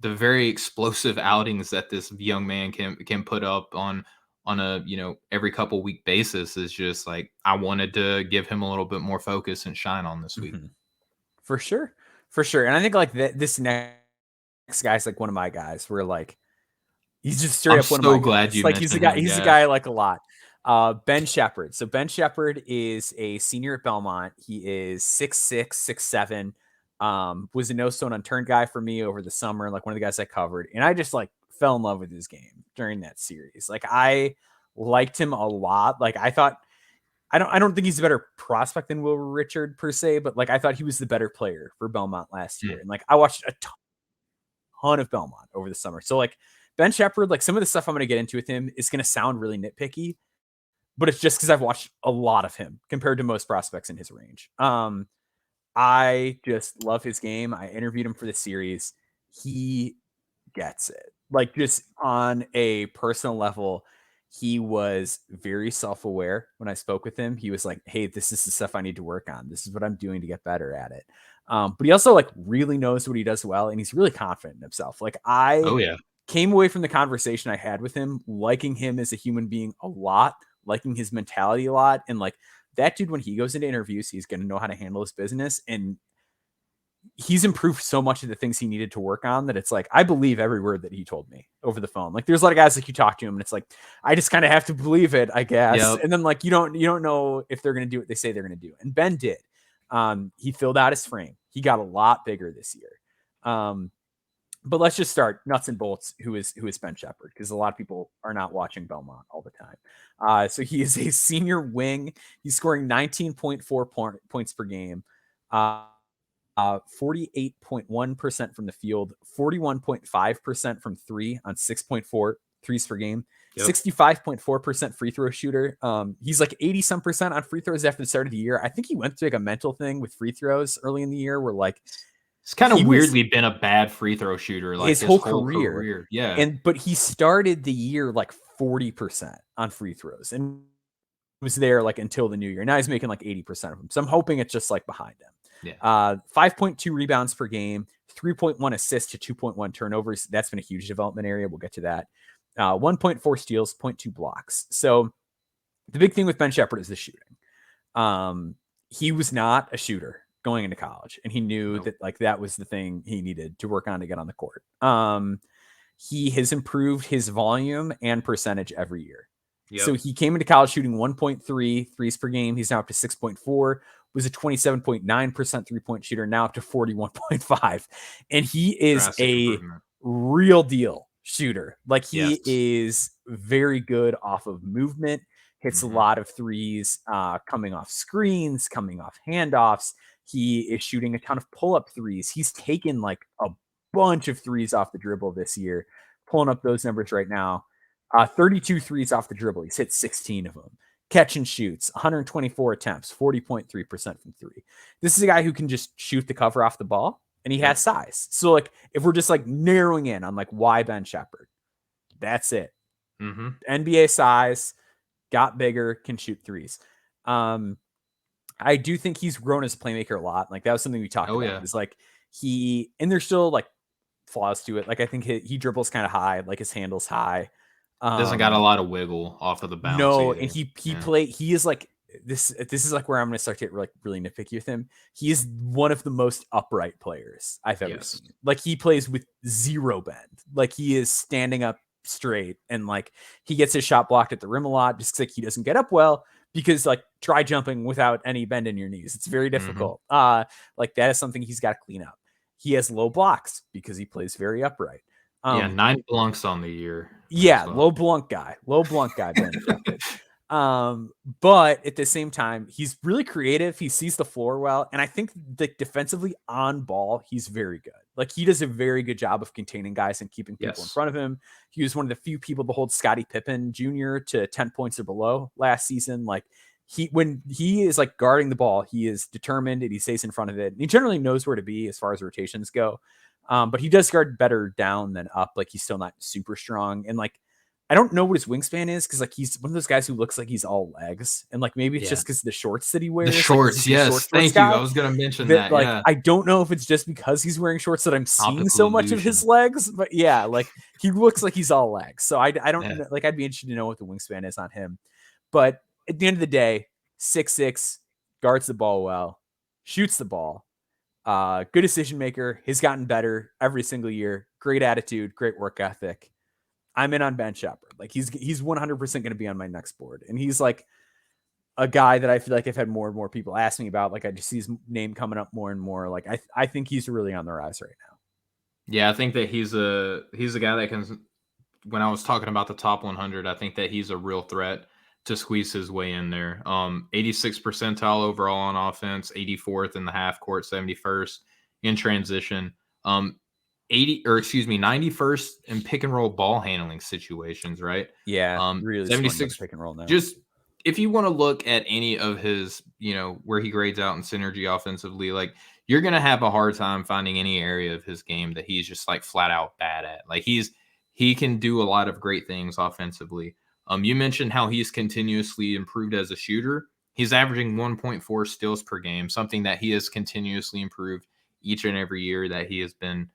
very explosive outings that this young man can put up on a every couple week basis, is just like, I wanted to give him a little bit more focus and shine on this week. For sure. And I think like this next guy's like one of my guys, where like he's just straight up one of my glad guys. You like he's a guy I like a lot. Ben Sheppard. So Ben Sheppard is a senior at Belmont. He is 6'6", 6'7". Was a no stone unturned guy for me over the summer, like one of the guys I covered, and I just like fell in love with his game during that series. Like, I liked him a lot. Like, I thought, I don't think he's a better prospect than Will Richard per se, but like, I thought he was the better player for Belmont last year. And like, I watched a ton of Belmont over the summer. So like, Ben Sheppard, like, some of the stuff I'm going to get into with him is going to sound really nitpicky, but it's just because I've watched a lot of him compared to most prospects in his range. I just love his game. I interviewed him for the series. He gets it. Like, just on a personal level, he was very self-aware when I spoke with him. He was like, hey, this is the stuff I need to work on. This is what I'm doing to get better at it. But he also like really knows what he does well, and he's really confident in himself. Like, I came away from the conversation I had with him liking him as a human being a lot, liking his mentality a lot. And like, that dude, when he goes into interviews, he's going to know how to handle his business. And he's improved so much of the things he needed to work on that it's like, I believe every word that he told me over the phone. Like, there's a lot of guys like you talk to him and it's like, I just kind of have to believe it, I guess. And then like, you don't know if they're going to do what they say they're going to do. And Ben did. He filled out his frame. He got a lot bigger this year. But let's just start nuts and bolts. Who is Ben Sheppard? Because a lot of people are not watching Belmont all the time. So he is a senior wing. He's scoring 19.4 points per game. 48.1% from the field, 41.5% from 3 on 6.4 threes per game, 65.4% free throw shooter. He's like 80% on free throws after the start of the year. I think he went through like a mental thing with free throws early in the year where like, it's kind of weirdly been a bad free throw shooter like his whole career. Yeah. But he started the year like 40% on free throws and was there like until the new year. Now he's making like 80% of them. So I'm hoping it's just like behind him. 5.2 rebounds per game, 3.1 assists to 2.1 turnovers. That's been a huge development area. We'll get to that. 1.4 steals, 0.2 blocks. So the big thing with Ben Sheppard is the shooting. He was not a shooter going into college, and he knew that like that was the thing he needed to work on to get on the court. He has improved his volume and percentage every year. So he came into college shooting 1.3 threes per game. He's now up to 6.4. Was a 27.9% three-point shooter, now up to 41.5. And he is a real deal shooter. Like, he is very good off of movement, hits a lot of threes, coming off screens, coming off handoffs. He is shooting a ton of pull-up threes. He's taken like a bunch of threes off the dribble this year, pulling up those numbers right now. 32 threes off the dribble. He's hit 16 of them. Catch and shoots, 124 attempts, 40.3% from 3. This is a guy who can just shoot the cover off the ball, and he has size. So like, if we're just like narrowing in on like why Ben Sheppard, that's it. NBA size, got bigger, can shoot threes. I do think he's grown as a playmaker a lot. Like, that was something we talked about. Is like and there's still like flaws to it. Like, I think he dribbles kind of high, like his handle's high. Doesn't got a lot of wiggle off of the bounce. No, either. And he is like, this is like where I'm going to start to get like really nitpicky with him. He is one of the most upright players I've ever seen. Like he plays with zero bend. Like he is standing up straight, and like he gets his shot blocked at the rim a lot just like he doesn't get up well, because like try jumping without any bend in your knees. It's very difficult. Like that is something he's got to clean up. He has low blocks because he plays very upright. 9 blunks on the year. Yeah, well. low blunt guy, Ben Sheppard. But at the same time, he's really creative. He sees the floor well, and I think that defensively on ball, he's very good. Like he does a very good job of containing guys and keeping people in front of him. He was one of the few people to hold Scottie Pippen Jr. to 10 points or below last season. Like when he is like guarding the ball, he is determined and he stays in front of it. And he generally knows where to be as far as rotations go. But he does guard better down than up. Like he's still not super strong. And like, I don't know what his wingspan is, because like he's one of those guys who looks like he's all legs, and like maybe it's just because the shorts that he wears. The shorts, like, yes, thank you. I was gonna mention that. Like I don't know if it's just because he's wearing shorts that I'm seeing so much of his legs, but yeah, like he looks like he's all legs. So I don't know, like I'd be interested to know what the wingspan is on him. But at the end of the day, 6'6", guards the ball well, shoots the ball, good decision maker. He's gotten better every single year. Great attitude, great work ethic. I'm in on Ben Sheppard. Like he's 100% going to be on my next board. And he's like a guy that I feel like I've had more and more people ask me about. Like I just see his name coming up more and more. Like I think he's really on the rise right now. Yeah, I think that he's a guy that can, when I was talking about the top 100, I think that he's a real threat to squeeze his way in there. 86th percentile overall on offense, 84th in the half court, 71st in transition. 91st in pick and roll ball handling situations, right? Yeah, really 76 pick and roll now. Just if you want to look at any of his, where he grades out in synergy offensively, like you're gonna have a hard time finding any area of his game that he's just like flat out bad at. Like he can do a lot of great things offensively. You mentioned how he's continuously improved as a shooter. He's averaging 1.4 steals per game, something that he has continuously improved each and every year that he has been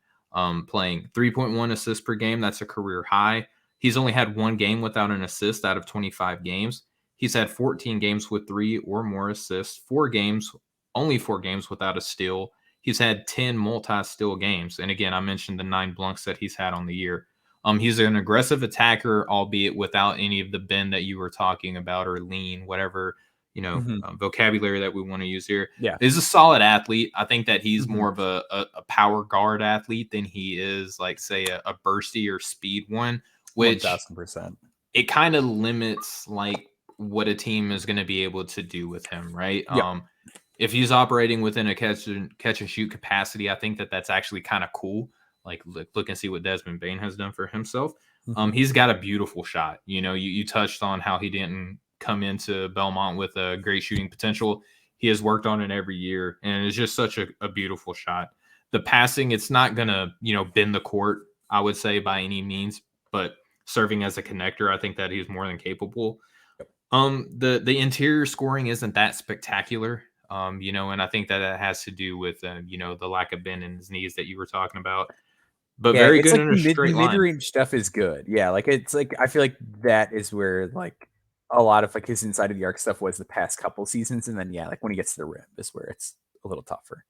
playing. 3.1 assists per game. That's a career high. He's only had one game without an assist out of 25 games. He's had 14 games with 3 or more assists, only 4 games without a steal. He's had 10 multi-steal games. And again, I mentioned the 9 blunks that he's had on the year. He's an aggressive attacker, albeit without any of the bend that you were talking about, or lean, whatever, vocabulary that we want to use here. Yeah. He's a solid athlete. I think that he's more of a power guard athlete than he is like, say, a bursty or speed one, which 1000%. It kind of limits like what a team is going to be able to do with him, right? Yep. If he's operating within a catch and shoot capacity, I think that that's actually kind of cool. Like look and see what Desmond Bane has done for himself. He's got a beautiful shot. You touched on how he didn't come into Belmont with a great shooting potential. He has worked on it every year, and it's just such a beautiful shot. The passing, it's not gonna bend the court, I would say, by any means, but serving as a connector, I think that he's more than capable. The interior scoring isn't that spectacular. And I think that has to do with the lack of bend in his knees that you were talking about. But very good in a straight line. Mid-range stuff is good. Yeah, like it's like I feel like that is where like a lot of like his inside of the arc stuff was the past couple seasons, and then like when he gets to the rim is where it's a little tougher.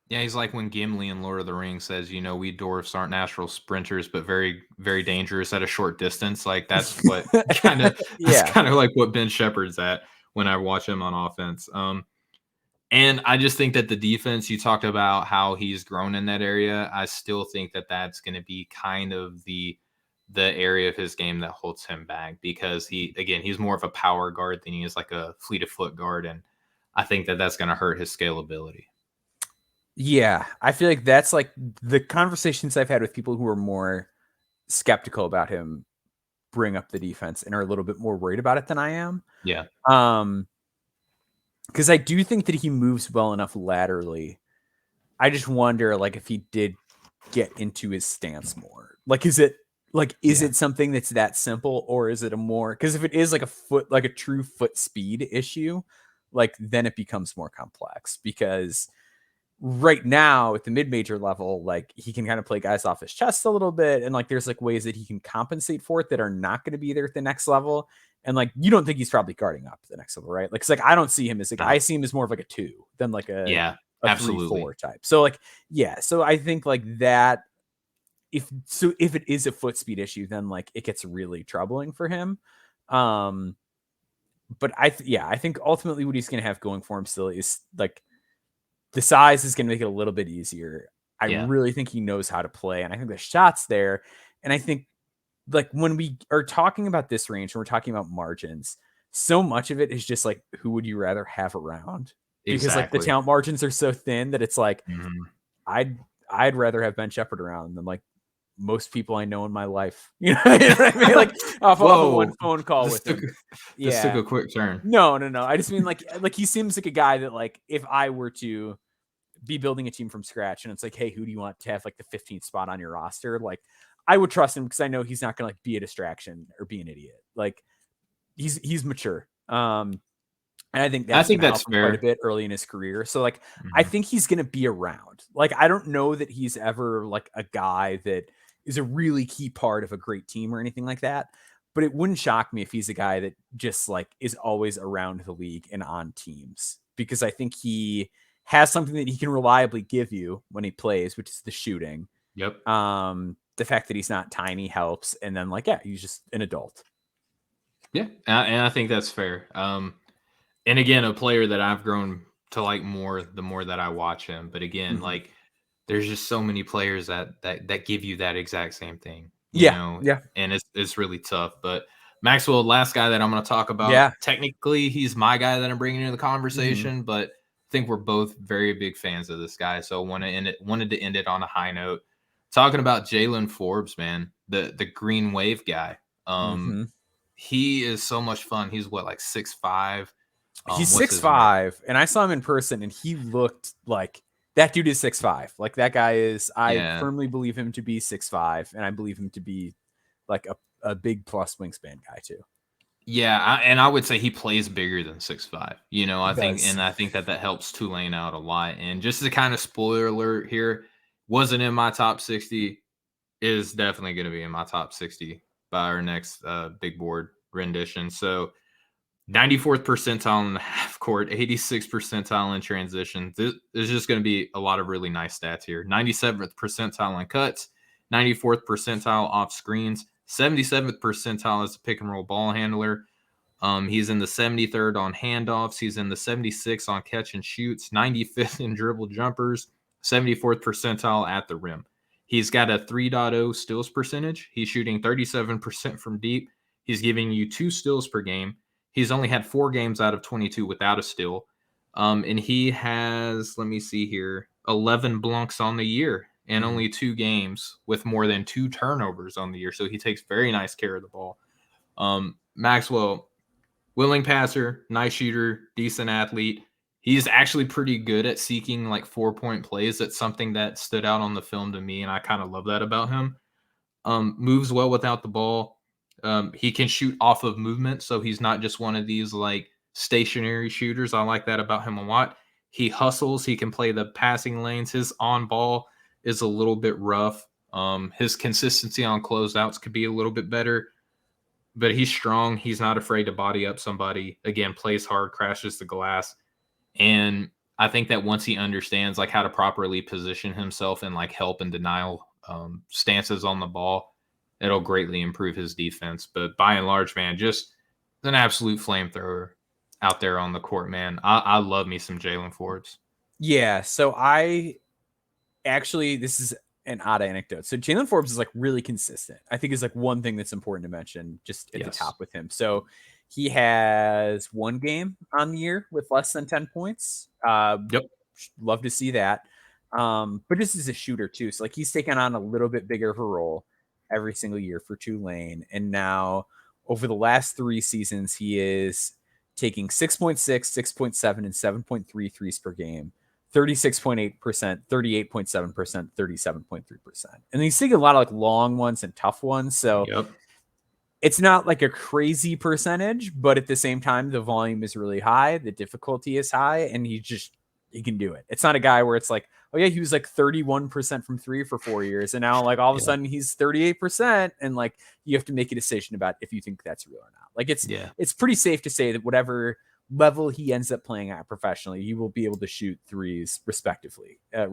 Yeah, he's like when Gimli in Lord of the Rings says, we dwarfs aren't natural sprinters, but very, very dangerous at a short distance. Like that's what kind of like what Ben Sheppard's at when I watch him on offense. And I just think that the defense, you talked about how he's grown in that area. I still think that that's going to be kind of the area of his game that holds him back, because he's more of a power guard than he is like a fleet of foot guard. And I think that that's going to hurt his scalability. Yeah, I feel like that's like the conversations I've had with people who are more skeptical about him bring up the defense and are a little bit more worried about it than I am. Yeah. Because I do think that he moves well enough laterally. I just wonder, like, if he did get into his stance more. Like, is it something that's that simple, or is it a more? Because if it is like a true foot speed issue, like then it becomes more complex. Because right now at the mid-major level, like he can kind of play guys off his chest a little bit. And like, there's like ways that he can compensate for it that are not going to be there at the next level. And like, you don't think he's probably guarding up at the next level, right? Like, it's like, I don't see him as like, I see him as more of like a 2 than like a Yeah, 3-4 absolutely. type. So like, yeah. So I think like that, if it is a foot speed issue, then like it gets really troubling for him. But I think ultimately what he's going to have going for him still is like, the size is going to make it a little bit easier. I Yeah. really think he knows how to play, and I think the shot's there. And I think like when we are talking about this range, when we're talking about margins, so much of it is just like, who would you rather have around? Because like the Exactly. talent margins are so thin that it's like, Mhm. I'd rather have Ben Sheppard around than like most people I know in my life. You know what I mean? Like off of one Whoa, phone call this with him. took Yeah. a quick turn. No. I just mean like he seems like a guy that like if I were to be building a team from scratch and it's like, hey, who do you want to have like the 15th spot on your roster? Like I would trust him because I know he's not gonna like be a distraction or be an idiot. Like he's mature. And I think I that's think gonna that's help him quite a fair. bit early in his career. So like I Mhm. think he's gonna be around. Like I don't know that he's ever like a guy that is a really key part of a great team or anything like that. But it wouldn't shock me if he's a guy that just like is always around the league and on teams because I think he has something that he can reliably give you when he plays, which is the shooting. Yep. The fact that he's not tiny helps, and then like he's just an adult. Yeah, and I think that's fair. And again, a player that I've grown to like more the more that I watch him. But again, Mm-hmm. like there's just so many players that give you that exact same thing, Yeah, yeah, and it's really tough. But Maxwell, last guy that I'm going to talk about, yeah. technically he's my guy that I'm bringing into the Mm-hmm. conversation, but I think we're both very big fans of this guy, so wanted to end it on a high note. Talking about Jaylen Forbes, man, the Green Wave guy. Um, Mm-hmm. he is so much fun. He's what, like 6'5". He's What's six his name? five, and I saw him in person, and he looked like that dude is 6'5". Like that guy is. I Yeah. firmly believe him to be 6'5", and I believe him to be like a big plus wingspan guy too. Yeah, and I would say he plays bigger than 6'5". He I think, does. and I think that helps Tulane out a lot. And just the kind of spoiler alert here, wasn't in my top 60, is definitely going to be in my top 60 by our next big board rendition. So 94th percentile in the half court, 86th percentile in transition. There's just going to be a lot of really nice stats here. 97th percentile in cuts, 94th percentile off screens, 77th percentile as a pick and roll ball handler. He's in the 73rd on handoffs. He's in the 76th on catch and shoots, 95th in dribble jumpers, 74th percentile at the rim. He's got a 3.0 steals percentage. He's shooting 37% from deep. He's giving you 2 steals per game. He's only had 4 games out of 22 without a steal. And he has, let me see here, 11 blunks on the year and Mm-hmm. only 2 games with more than 2 turnovers on the year. So he takes very nice care of the ball. Maxwell, willing passer, nice shooter, decent athlete. He's actually pretty good at seeking like 4-point plays. That's something that stood out on the film to me, and I kind of love that about him. Moves well without the ball. He can shoot off of movement, so he's not just one of these like stationary shooters. I like that about him a lot. He hustles. He can play the passing lanes. His on ball is a little bit rough. His consistency on closeouts could be a little bit better, but he's strong. He's not afraid to body up somebody. Again, plays hard, crashes the glass. And I think that once he understands like how to properly position himself in like help and denial stances on the ball, it'll greatly improve his defense. But by and large, man, just an absolute flamethrower out there on the court, man. I love me some Jaylen Forbes. Yeah. So I actually, this is an odd anecdote. So Jaylen Forbes is like really consistent. I think is like one thing that's important to mention just at the Yes. top with him. So he has 1 game on the year with less than 10 points. Yep. Love to see that. But just as a shooter too. So like he's taken on a little bit bigger of a role every single year for Tulane. And now over the last 3 seasons, he is taking 6.6, 6.7, and 7.3 threes per game. 36.8%, 38.7%, 37.3%. And he's taking a lot of like long ones and tough ones. So Yep. it's not like a crazy percentage, but at the same time, the volume is really high, the difficulty is high, and he just he can do it. It's not a guy where it's like, oh yeah, he was like 31% from three for 4 years, and now like all of a sudden he's 38%, and like you have to make a decision about if you think that's real or not. Like it's pretty safe to say that whatever level he ends up playing at professionally, he will be able to shoot threes respectively at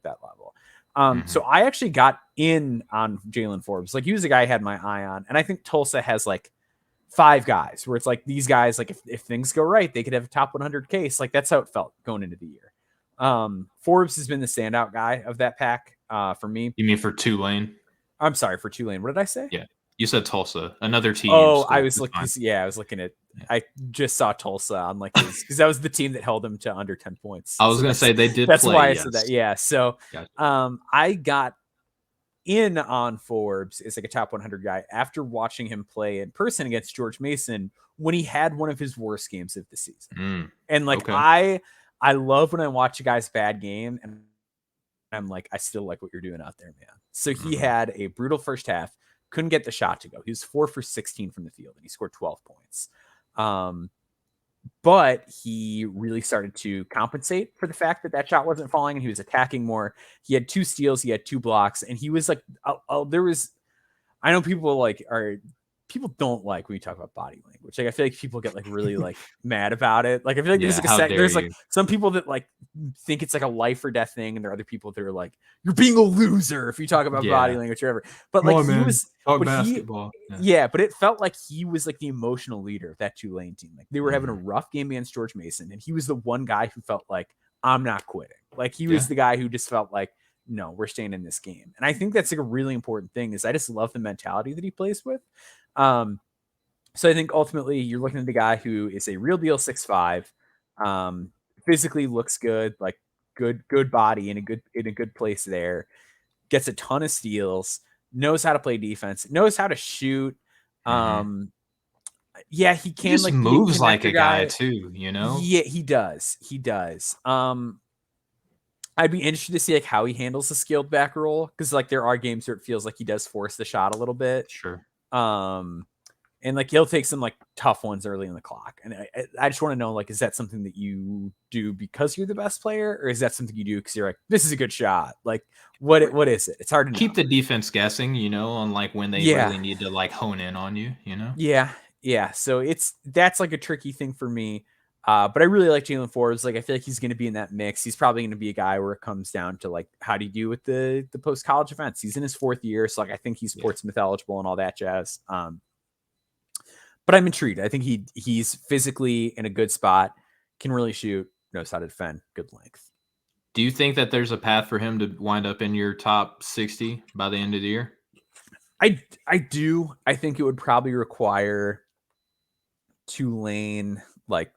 that level. So I actually got in on Jaylen Forbes. Like he was a guy I had my eye on, and I think Tulsa has like 5 guys where it's like these guys, like if things go right, they could have a top 100 case. Like that's how it felt going into the year. Forbes has been the standout guy of that pack for me. You mean for Tulane? I'm sorry, for Tulane. What did I say? Yeah, you said Tulsa, another team. Oh, I was looking. Yeah, I was looking at. I just saw Tulsa on like his because that was the team that held him to under 10 points. I was gonna say they did. That's play, why I said that. Yeah. So, gotcha. I got in on Forbes is like a top 100 guy after watching him play in person against George Mason when he had one of his worst games of the season. And like I love when I watch a guy's bad game and I'm like, I still like what you're doing out there, man. So he had a brutal first half, couldn't get the shot to go. He was 4 for 16 from the field and he scored 12 points. But he really started to compensate for the fact that shot wasn't falling and he was attacking more. He had 2 steals, he had 2 blocks, and he was like, I know people don't like when you talk about body language. Like I feel like people get like really like mad about it. Like I feel like there's like some people that like think it's like a life or death thing, and there are other people that are like, you're being a loser if you talk about body language or whatever. But like he was basketball. But it felt like he was like the emotional leader of that Tulane team. Like they were having a rough game against George Mason, and he was the one guy who felt like, I'm not quitting. Like he was the guy who just felt like, no, we're staying in this game. And I think that's like a really important thing is I just love the mentality that he plays with. So I think ultimately you're looking at the guy who is a real deal 6'5", physically looks good, like good body in a good place there, gets a ton of steals, knows how to play defense, knows how to shoot. Yeah, he can just like moves like a guy too, you know? Yeah, he does. I'd be interested to see like how he handles the skilled back roll because like there are games where it feels like he does force the shot a little bit. Sure. And like he'll take some like tough ones early in the clock. And I just want to know, like, is that something that you do because you're the best player, or is that something you do because you're like, this is a good shot? Like, what is it? It's hard to keep the defense guessing, you know, on like when they really need to like hone in on you, you know? Yeah. So that's like a tricky thing for me. But I really like Jaylen Forbes. Like, I feel like he's going to be in that mix. He's probably going to be a guy where it comes down to like, how do you do with the post college events? He's in his 4th year, so like I think he's Portsmouth eligible and all that jazz. But I'm intrigued. I think he's physically in a good spot, can really shoot, knows how to defend, good length. Do you think that there's a path for him to wind up in your top 60 by the end of the year? I do. I think it would probably require Tulane like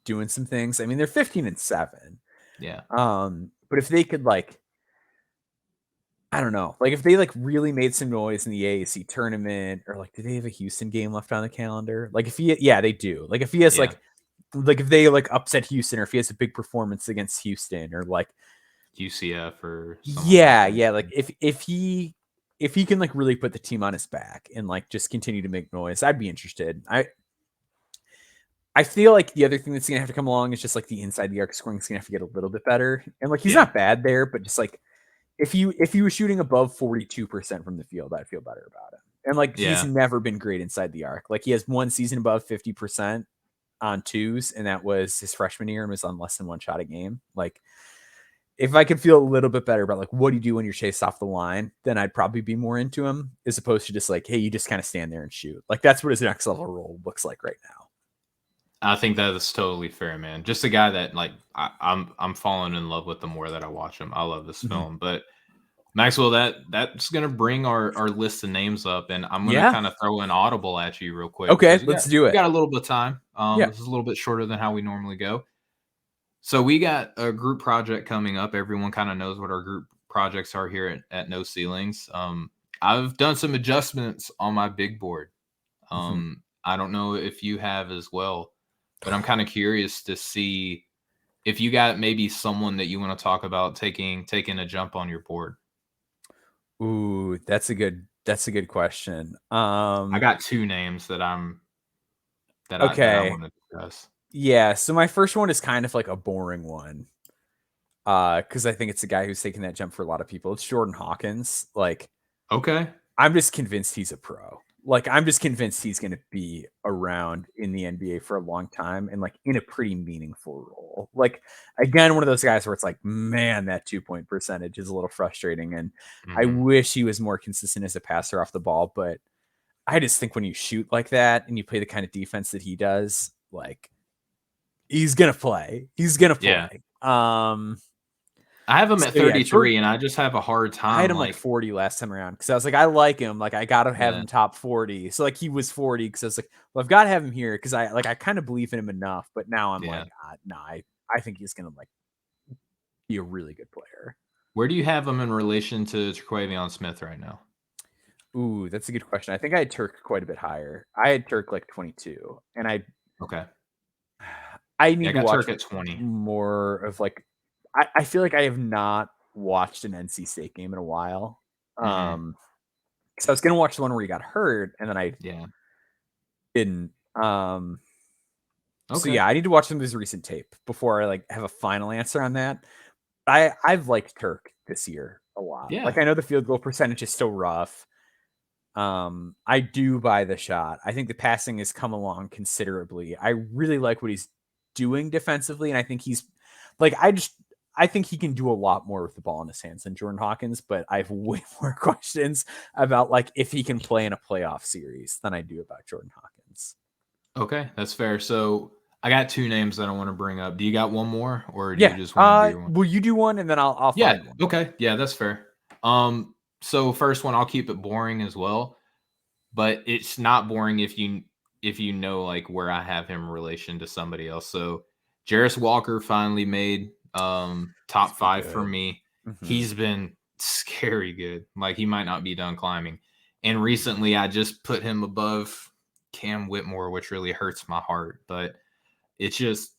doing some things. I mean, they're 15-7. Yeah. But if they could like, I don't know, like if they like really made some noise in the AAC tournament, or like, do they have a Houston game left on the calendar? Like if they do. Like if he has like if they like upset Houston, or if he has a big performance against Houston, or like UCF or something. Like if he can like really put the team on his back and like just continue to make noise, I'd be interested. I feel like the other thing that's gonna have to come along is just like the inside the arc scoring is gonna have to get a little bit better. And like he's not bad there, but just like if he was shooting above 42% from the field, I'd feel better about him. And like he's never been great inside the arc. Like he has one season above 50% on twos, and that was his freshman year and was on less than 1 shot a game. Like if I could feel a little bit better about like what do you do when you're chased off the line, then I'd probably be more into him, as opposed to just like, hey, you just kind of stand there and shoot. Like that's what his next level role looks like right now. I think that is totally fair, man. Just a guy that like I'm falling in love with the more that I watch him. I love this film. But Maxwell, that's gonna bring our list of names up, and I'm gonna kind of throw an audible at you real quick. Okay, let's do it. We got a little bit of time. This is a little bit shorter than how we normally go. So we got a group project coming up. Everyone kind of knows what our group projects are here at No Ceilings. I've done some adjustments on my big board. I don't know if you have as well, but I'm kind of curious to see if you got maybe someone that you want to talk about taking a jump on your board. Ooh, that's a good question. I got 2 names that I want to discuss. Yeah, so my first one is kind of like a boring one. Because I think it's the guy who's taking that jump for a lot of people. It's Jordan Hawkins. Like, Okay. I'm just convinced he's a pro. Like, I'm just convinced he's going to be around in the NBA for a long time and like in a pretty meaningful role. Like, again, one of those guys where it's like, man, that 2-point percentage is a little frustrating. And I Mhm. wish he was more consistent as a passer off the ball. But I just think when you shoot like that and you play the kind of defense that he does, like, he's going to play. He's going to Yeah. play. I have him at So yeah, 33, and I just have a hard I had time, him like like 40 last time around because I was like, I like him. Like, I gotta have yeah. him top 40. So like he was 40 because I was like, well, I've got to have him here because I kind of believe in him enough. But now I'm Yeah. like, nah, I think he's gonna like be a really good player. Where do you have him in relation to Tre'Quavion Smith right now? Ooh, that's a good question. I think I had Turk quite a bit higher. I had Turk like 22, and Okay. I Yeah, need I to got watch Turk at 20. more of like I feel like I have not watched an NC State game in a while. Mhm. Because I was gonna watch the one where he got hurt, and then I Yeah. didn't. So Okay. yeah, I need to watch some of his recent tape before I like have a final answer on that. I've liked Turk this year a lot. Yeah. Like I know the field goal percentage is still rough. I do buy the shot. I think the passing has come along considerably. I really like what he's doing defensively, and I think he's like I think he can do a lot more with the ball in his hands than Jordan Hawkins, but I have way more questions about like if he can play in a playoff series than I do about Jordan Hawkins. Okay, that's fair. So I got two names that I want to bring up. Do you got one more, or do you Yeah. just want to do your one? Will you do one and then I'll Yeah. find one. Okay. Yeah, that's fair. So first one, I'll keep it boring as well, but it's not boring if you know like where I have him in relation to somebody else. So Jarris Walker finally made He's top been 5 for good. me. Mm-hmm. He's been scary good. Like he might not be done climbing. And recently I just put him above Cam Whitmore, which really hurts my heart. But it's just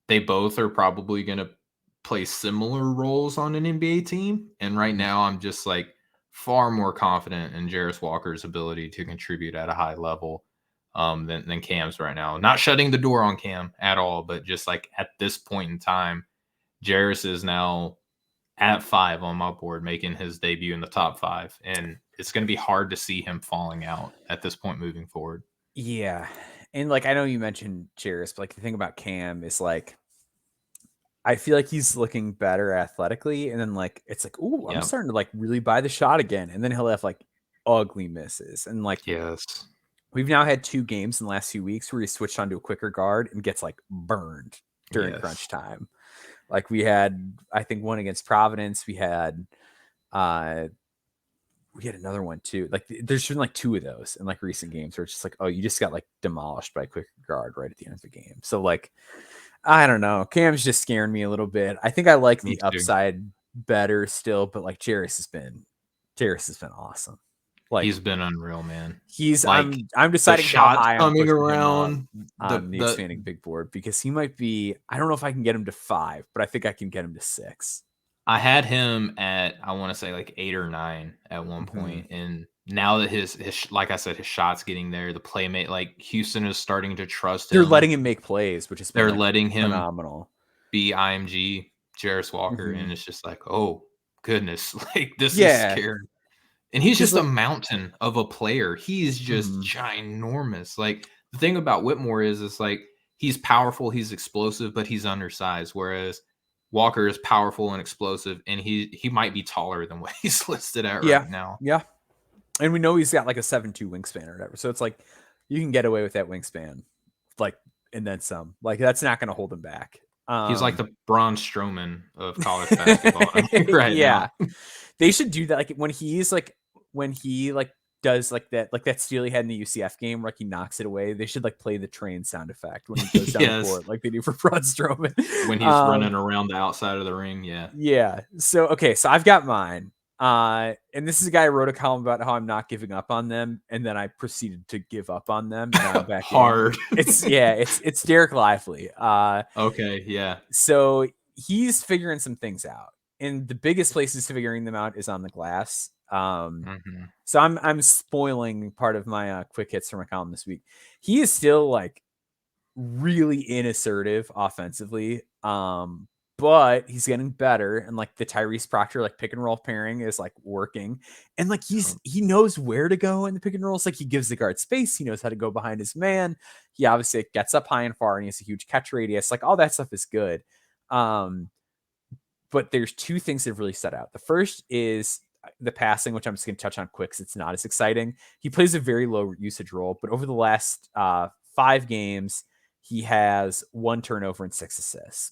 they both are probably gonna play similar roles on an NBA team. And right Mm-hmm. now I'm just like far more confident in Jarris Walker's ability to contribute at a high level than Cam's right now. Not shutting the door on Cam at all, but just like at this point in time, Jarris is now at 5 on my board, making his debut in the top 5. And it's going to be hard to see him falling out at this point moving forward. Yeah. And like I know you mentioned Jarris, but like the thing about Cam is like I feel like he's looking better athletically, and then like it's like, ooh, I'm Yep. starting to like really buy the shot again. And then he'll have like ugly misses. And like Yes. we've now had 2 games in the last few weeks where he switched onto a quicker guard and gets like burned during Yes. crunch time. Like we had, I think, one against Providence. Uh we had another one too. Like there's been like 2 of those in like recent games where it's just like, oh, you just got like demolished by a quicker guard right at the end of the game. So like, I don't know. Cam's just scaring me a little bit. I think I like Me the too. upside better still, but like Jarris has been awesome. Like He's been unreal, man. he's Like I'm the deciding how shots high I'm coming pushing him up around, on the the expanding big board because he might be, I don't know if I can get him to 5, but I think I can get him to 6. I had him at I want to say like 8 or 9 at one Mm-hmm. point, and now that his like I said, his shot's getting there. The playmate, like Houston is starting to trust They're him. letting him make plays, which has been They're like letting him phenomenal. be IMG Jarris Walker, Mm-hmm. and it's just like, oh goodness, like this is Yeah, scary. And he's because just a like, mountain of a player. He is just mm-hmm. ginormous. Like the thing about Whitmore is like he's powerful, he's explosive, but he's undersized. Whereas Walker is powerful and explosive, and he might be taller than what he's listed at Yeah, right now. yeah, and we know he's got like a 7'2" wingspan or whatever. So it's like you can get away with that wingspan, like and then some. Like that's not going to hold him back. He's like the Braun Strowman of college basketball right Yeah, now. they should do that. Like when he like does like that steal he had in the UCF game, where like he knocks it away. They should like play the train sound effect when he goes down the Yes, court, like they do for Braun Strowman. when he's running around the outside of the ring. Yeah. Yeah. So okay, so I've got mine. And this is a guy who wrote a column about how I'm not giving up on them, and then I proceeded to give up on them. Now I'm back in. Hard. It's Derek Lively. Okay. Yeah. So he's figuring some things out, and the biggest places to figuring them out is on the glass. Hmm. So I'm spoiling part of my quick hits from a column this week. He is still like really inassertive offensively. But he's getting better, and like the Tyrese Proctor like pick and roll pairing is like working, and like he knows where to go in the pick and rolls. Like he gives the guard space, he knows how to go behind his man. He obviously gets up high and far, and he has a huge catch radius. Like all that stuff is good. But there's two things that have really set out. The first is the passing, which I'm just going to touch on quick because it's not as exciting. He plays a very low usage role, but over the last 5 games, he has 1 turnover and 6 assists.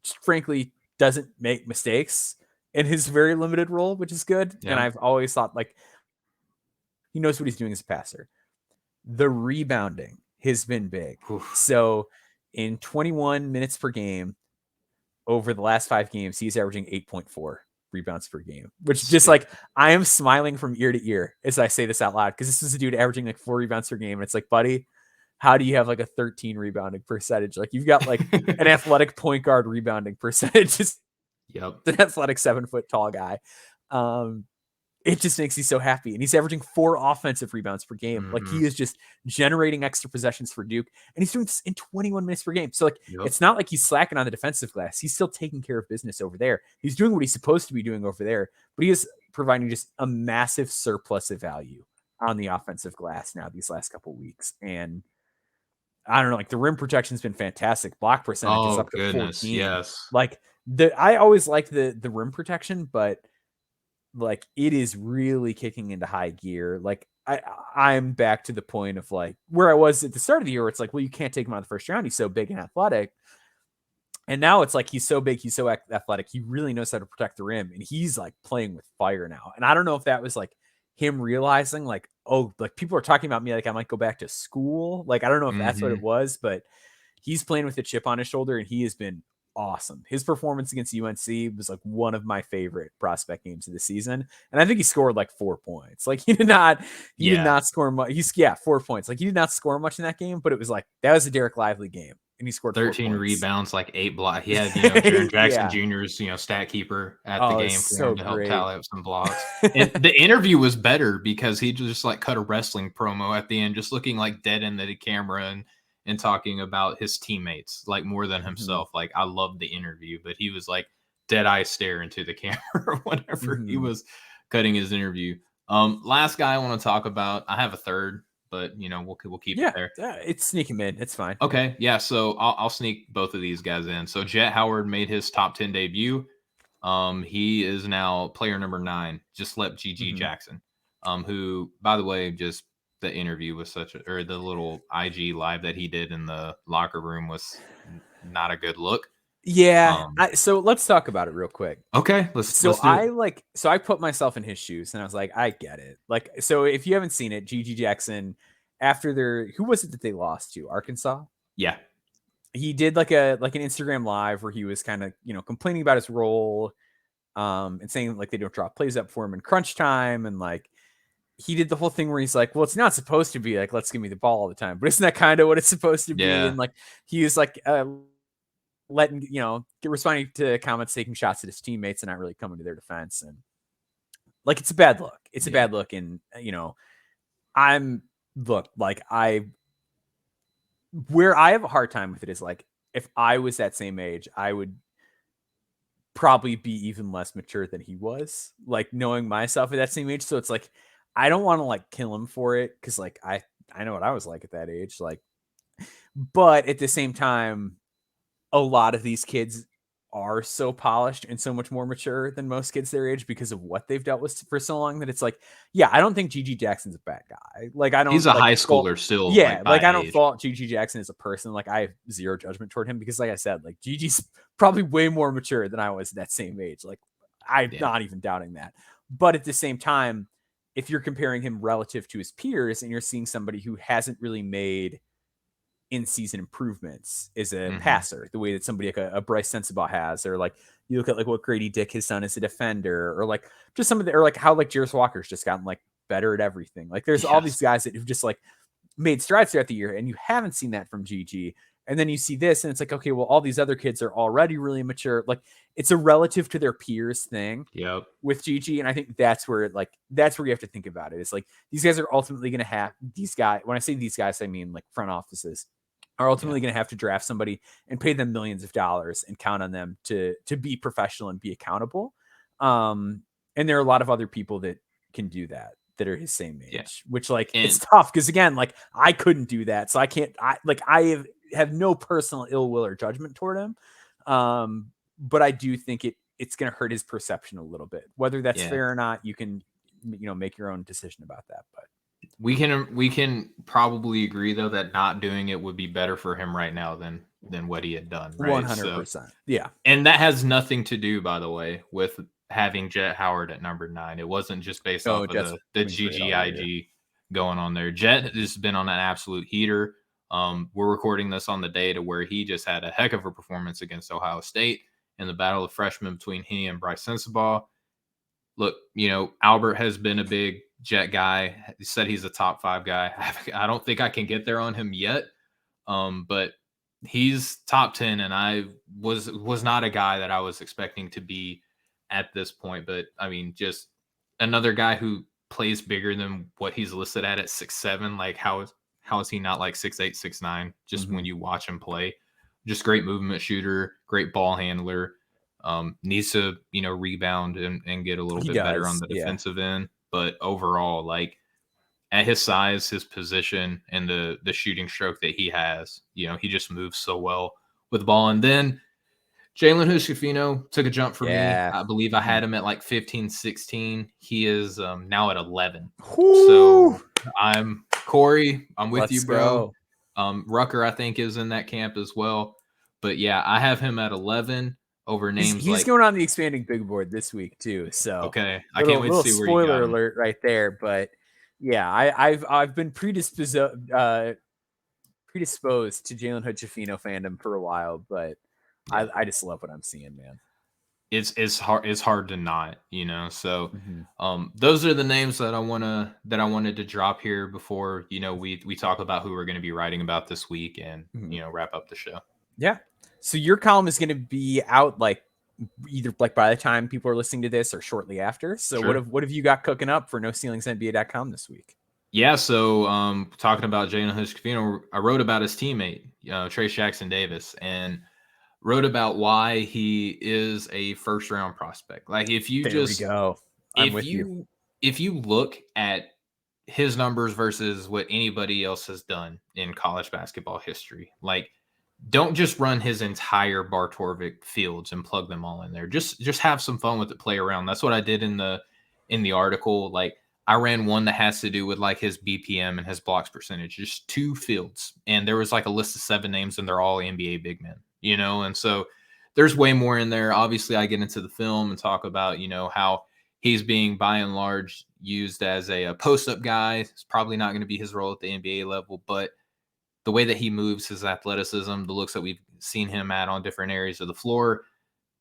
Just frankly, doesn't make mistakes in his very limited role, which is good. Yeah. And I've always thought like he knows what he's doing as a passer. The rebounding has been big. Oof. So in 21 minutes per game, over the last 5 games, he's averaging 8.4 rebounds per game, which is just like, I am smiling from ear to ear as I say this out loud, because this is a dude averaging like 4 rebounds per game. And it's like, buddy, how do you have like a 13 rebounding percentage? Like you've got like an athletic point guard rebounding percentage. Yep. An athletic 7-foot tall guy. It just makes me so happy. And he's averaging 4 offensive rebounds per game. Mm-hmm. Like he is just generating extra possessions for Duke. And he's doing this in 21 minutes per game. So like, It's not like he's slacking on the defensive glass. He's still taking care of business over there. He's doing what he's supposed to be doing over there, but he is providing just a massive surplus of value on the offensive glass now these last couple of weeks. And I don't know, like the rim protection's been fantastic. Block percentage is up to 14. Yes. Like I always liked the rim protection, but like it is really kicking into high gear. Like I'm back to the point of like where I was at the start of the year, where it's like, well, you can't take him out of the first round. He's so big and athletic. And now it's like, he's so big, he's so athletic. He really knows how to protect the rim, and he's like playing with fire now. And I don't know if that was like him realizing like, oh, like people are talking about me, like I might go back to school. Like, I don't know if that's what it was, but he's playing with a chip on his shoulder, and he has been awesome. His performance against UNC was like one of my favorite prospect games of the season. And I think he scored like 4 points. Like he did not score much. 4 points. Like he did not score much in that game, but it was like, that was a Derek Lively game. And he scored 13 rebounds, like 8 blocks. He had, Jaren Jackson Jr.'s, stat keeper at the game for him to help tally up some blocks. And the interview was better because he just like cut a wrestling promo at the end, just looking like dead into the camera and talking about his teammates, like more than himself. Like I loved the interview, but he was like dead eye stare into the camera whenever he was cutting his interview. Last guy I want to talk about, I have a third, but we'll keep it there. It's sneaking in. It's fine. Okay. Yeah. So I'll sneak both of these guys in. So Jet Howard made his top 10 debut. He is now player number 9, just left GG Jackson, who, by the way, just the interview was the little IG live that he did in the locker room was not a good look. Yeah. So let's talk about it real quick. Okay. Let's do it. I put myself in his shoes, and I was like, I get it. Like, so if you haven't seen it, GG Jackson, after who was it that they lost to? Arkansas? Yeah. He did like an Instagram live where he was kind of, complaining about his role, and saying like they don't drop plays up for him in crunch time. And like, he did the whole thing where he's like, well, it's not supposed to be like, let's give me the ball all the time, but isn't that kind of what it's supposed to be? Yeah. And like, he was like, letting, responding to comments, taking shots at his teammates and not really coming to their defense. And like, it's a bad look. It's a bad look. And, where I have a hard time with it is like, if I was that same age, I would probably be even less mature than he was, like knowing myself at that same age. So it's like, I don't want to like kill him for it, because like I know what I was like at that age. Like, but at the same time, a lot of these kids are so polished and so much more mature than most kids their age because of what they've dealt with for so long, that it's like, I don't think GG Jackson's a bad guy. Like, I don't. He's a high schooler still. Yeah, like I don't fault GG Jackson as a person. Like, I have zero judgment toward him because, like I said, like GG's probably way more mature than I was at that same age. Like, I'm not even doubting that. But at the same time, if you're comparing him relative to his peers, and you're seeing somebody who hasn't really made in-season improvements as a passer, the way that somebody like a Bryce Sensabaugh has, or like you look at like what Grady Dick has done as a defender, or like just some of the, or like how like Jarris Walker's just gotten like better at everything. Like there's all these guys that have just like made strides throughout the year, and you haven't seen that from GG. And then you see this, and it's like, okay, well, all these other kids are already really mature. Like, it's a relative to their peers thing with GG. And I think that's where you have to think about it. It's like, these guys are ultimately going to have these guys. When I say these guys, I mean like front offices are ultimately going to have to draft somebody and pay them millions of dollars and count on them to be professional and be accountable. And there are a lot of other people that can do that are his same age, which like it's tough because again, like I couldn't do that, so I can't. I have no personal ill will or judgment toward him, but I do think it's going to hurt his perception a little bit. Whether that's fair or not, you can make your own decision about that. But we can probably agree though that not doing it would be better for him right now than what he had done. Right? 100%. Yeah, and that has nothing to do, by the way, with having Jet Howard at number 9. It wasn't just based off of the GGIG going on there. Jet has been on an absolute heater. We're recording this on the day to where he just had a heck of a performance against Ohio State in the battle of freshmen between he and Bryce Sensabaugh. Look, Albert has been a big Jet guy. He said he's a top 5 guy. I don't think I can get there on him yet, but he's top 10, and I was not a guy that I was expecting to be at this point. But I mean, just another guy who plays bigger than what he's listed at 6'7". Like how is he not like 6'8", 6'9"? Just when you watch him play, just great movement shooter, great ball handler. Needs to rebound and get a little bit better on the defensive end. But overall, like at his size, his position, and the shooting stroke that he has, he just moves so well with the ball. And then Jaylen Hood-Schifino took a jump for me. I believe I had him at like 15, 16. He is now at 11. So I'm Corey. I'm with you, bro. Rucker, I think, is in that camp as well. But yeah, I have him at 11 over names. He's going on the expanding big board this week too. So okay, I can't wait to see where you got him. Spoiler alert right there, but yeah, I've been predisposed to Jaylen Hood-Schifino fandom for a while, but I just love what I'm seeing, man. It's hard to not, So those are the names that I wanted to drop here before we talk about who we're going to be writing about this week and wrap up the show. Yeah. So your column is going to be out like either like by the time people are listening to this or shortly after. So what have you got cooking up for NoCeilingsNBA.com this week? Yeah, so talking about Jaylen Hood-Schifino, I wrote about his teammate, Trayce Jackson-Davis, and wrote about why he is a first-round prospect. Like if you if you look at his numbers versus what anybody else has done in college basketball history, like don't just run his entire Bartorvik fields and plug them all in there. Just have some fun with it, play around. That's what I did in the article. Like I ran one that has to do with like his BPM and his blocks percentage, just 2 fields. And there was like a list of 7 names and they're all NBA big men, And so there's way more in there. Obviously I get into the film and talk about, how he's being by and large used as a post-up guy. It's probably not going to be his role at the NBA level, but the way that he moves, his athleticism, the looks that we've seen him at on different areas of the floor,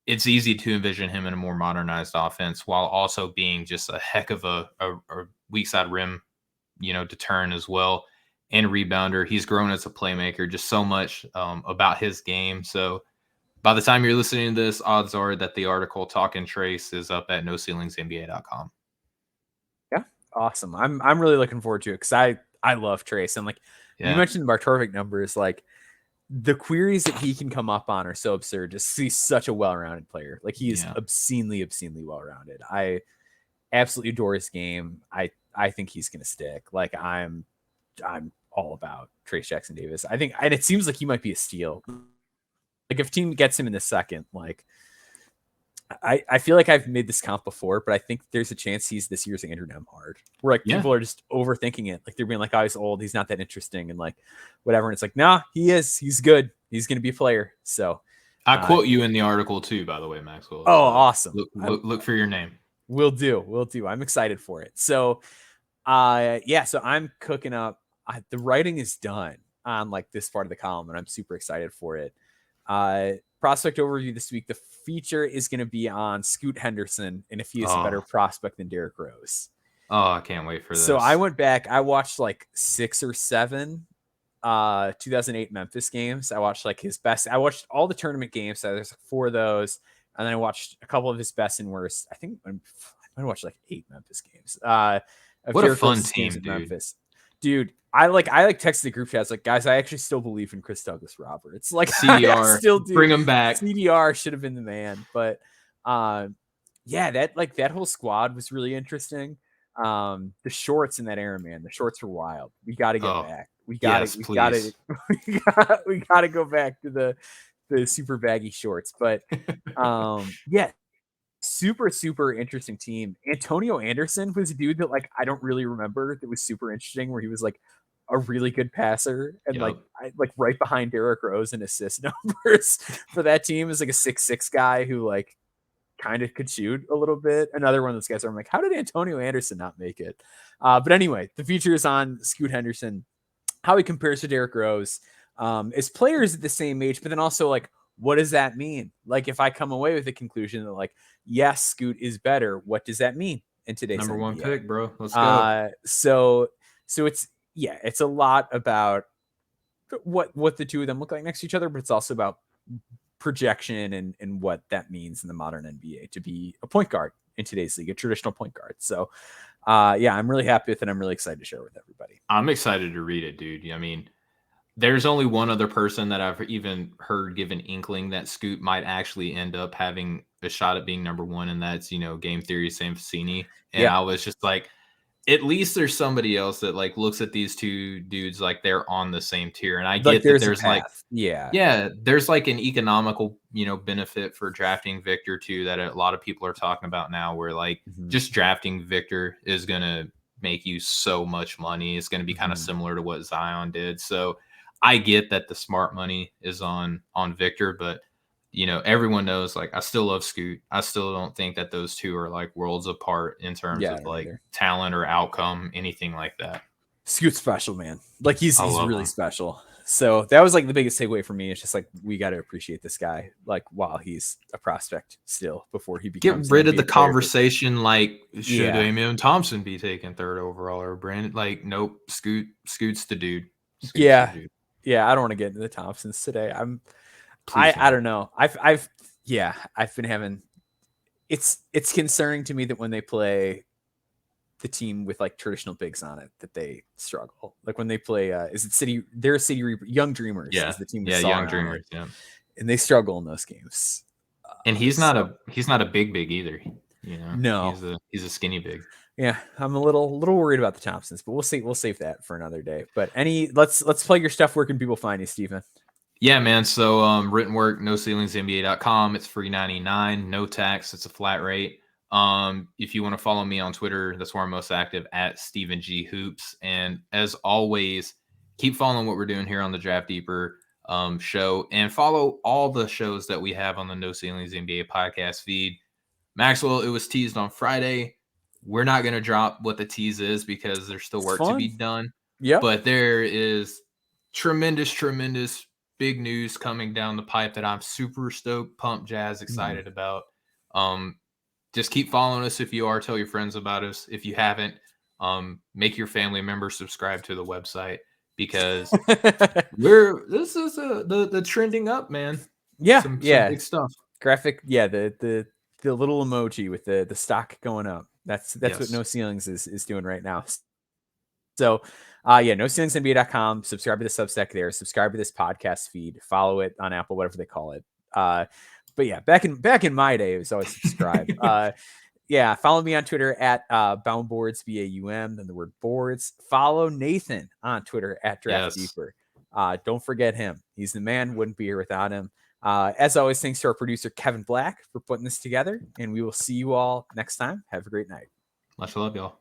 it's easy to envision him in a more modernized offense while also being just a heck of a weak side rim, deterrent as well, and rebounder. He's grown as a playmaker, just so much about his game. So by the time you're listening to this, odds are that the article Talking Trayce is up at NoCeilingsNBA.com. Yeah, awesome. I'm really looking forward to it because I love Trayce. And like, you mentioned Bartorvik numbers, like the queries that he can come up on are so absurd. Just he's such a well-rounded player. Like he is obscenely well-rounded. I absolutely adore his game. I think he's going to stick. Like I'm all about Trayce Jackson-Davis. I think, and it seems like he might be a steal. Like if team gets him in the second, like I feel like I've made this comp before, but I think there's a chance he's this year's Andrew Nembhard, where like people are just overthinking it. Like they're being like, oh, he's old, he's not that interesting, and like whatever. And it's like, nah, he is. He's good. He's going to be a player. So I quote you in the article too, by the way, Maxwell. Oh, awesome. Look for your name. We'll do. I'm excited for it. So so I'm cooking up. The writing is done on like this part of the column, and I'm super excited for it. Prospect overview this week. The feature is going to be on Scoot Henderson and if he is a better prospect than Derrick Rose. Oh, I can't wait for this. So I went back. I watched like 6 or 7 2008 Memphis games. I watched like his best. I watched all the tournament games. So there's like 4 of those. And then I watched a couple of his best and worst. I think I watched like 8 Memphis games. What a fun team, dude. Memphis. Dude, I texted the group chat. I was like, guys, I actually still believe in Chris Douglas Roberts. Like, CDR, I still do. bring him back. CDR should have been the man, but yeah, that whole squad was really interesting. The shorts in that era, man, the shorts were wild. We got to get back. We got to go back to the super baggy shorts. But yeah, super interesting team. Antonio Anderson was a dude that like I don't really remember that was super interesting, where he was like a really good passer and like right behind Derrick Rose in assist numbers for that team is like a 6'6" guy who like kind of could shoot a little bit. Another one of those guys where I'm like, how did Antonio Anderson not make it? But anyway, the feature is on Scoot Henderson, how he compares to Derrick Rose, as players at the same age, but then also like, what does that mean? Like, if I come away with the conclusion that like, yes, Scoot is better, what does that mean in today's number NBA? one pick, bro? Let's go. So it's a lot about what the two of them look like next to each other, but it's also about projection and what that means in the modern NBA to be a point guard in today's league, a traditional point guard. So yeah, I'm really happy with it. I'm really excited to share with everybody. I'm excited to read it, dude. I mean, there's only one other person that I've even heard give an inkling that Scoot might actually end up having a shot at being number one, and that's, Game Theory Sam Facini. And I was just like, at least there's somebody else that like looks at these two dudes like they're on the same tier. And I get that there's like, there's like an economical, benefit for drafting Victor too, that a lot of people are talking about now, where like just drafting Victor is going to make you so much money. It's going to be kind of similar to what Zion did. So I get that the smart money is on Victor, but everyone knows like I still love Scoot. I still don't think that those two are like worlds apart in terms of like talent or outcome, anything like that. Scoot's special, man. Like he's really special. So that was like the biggest takeaway for me. It's just like, we got to appreciate this guy, like while he's a prospect still, before he becomes. Get rid of the conversation like, should Damian Thompson be taken third overall or Brandon? Like, nope, Scoot's the dude. The dude. Yeah, I don't want to get into the Thompsons today. I don't know. I've been having. It's concerning to me that when they play the team with like traditional bigs on it, that they struggle. Like when they play, is it City? They're Young Dreamers. Yeah, is the team. Young Dreamers. Yeah, and they struggle in those games. And he's not a big either. No, he's a skinny big. Yeah, I'm a little worried about the Thompsons, but we'll see. We'll save that for another day. But let's plug your stuff. Where can people find you, Steven? Yeah, man. So written work, noceilingsnba.com. It's free 99, no tax. It's a flat rate. If you want to follow me on Twitter, that's where I'm most active, at Steven G Hoops. And as always, keep following what we're doing here on the Draft Deeper show, and follow all the shows that we have on the No Ceilings NBA podcast feed. Maxwell, it was teased on Friday. We're not going to drop what the tease is because there's still work to be done. Yeah, but there is tremendous big news coming down the pipe that I'm super stoked, pumped, jazzed, excited about. Just keep following us if you are. Tell your friends about us. If you haven't, make your family members subscribe to the website, because this is the trending up, man. Yeah, some big stuff. Graphic, the little emoji with the stock going up. That's what No Ceilings is doing right now. So, noceilingsnba.com. Subscribe to the Substack there. Subscribe to this podcast feed. Follow it on Apple, whatever they call it. But yeah, back in my day, it was always subscribe. Follow me on Twitter at Boundboards, BAUM, then the word boards. Follow Nathan on Twitter at Draft Deeper. Don't forget him. He's the man. Wouldn't be here without him. As always, thanks to our producer, Kevin Black, for putting this together. And we will see you all next time. Have a great night. Much love, y'all.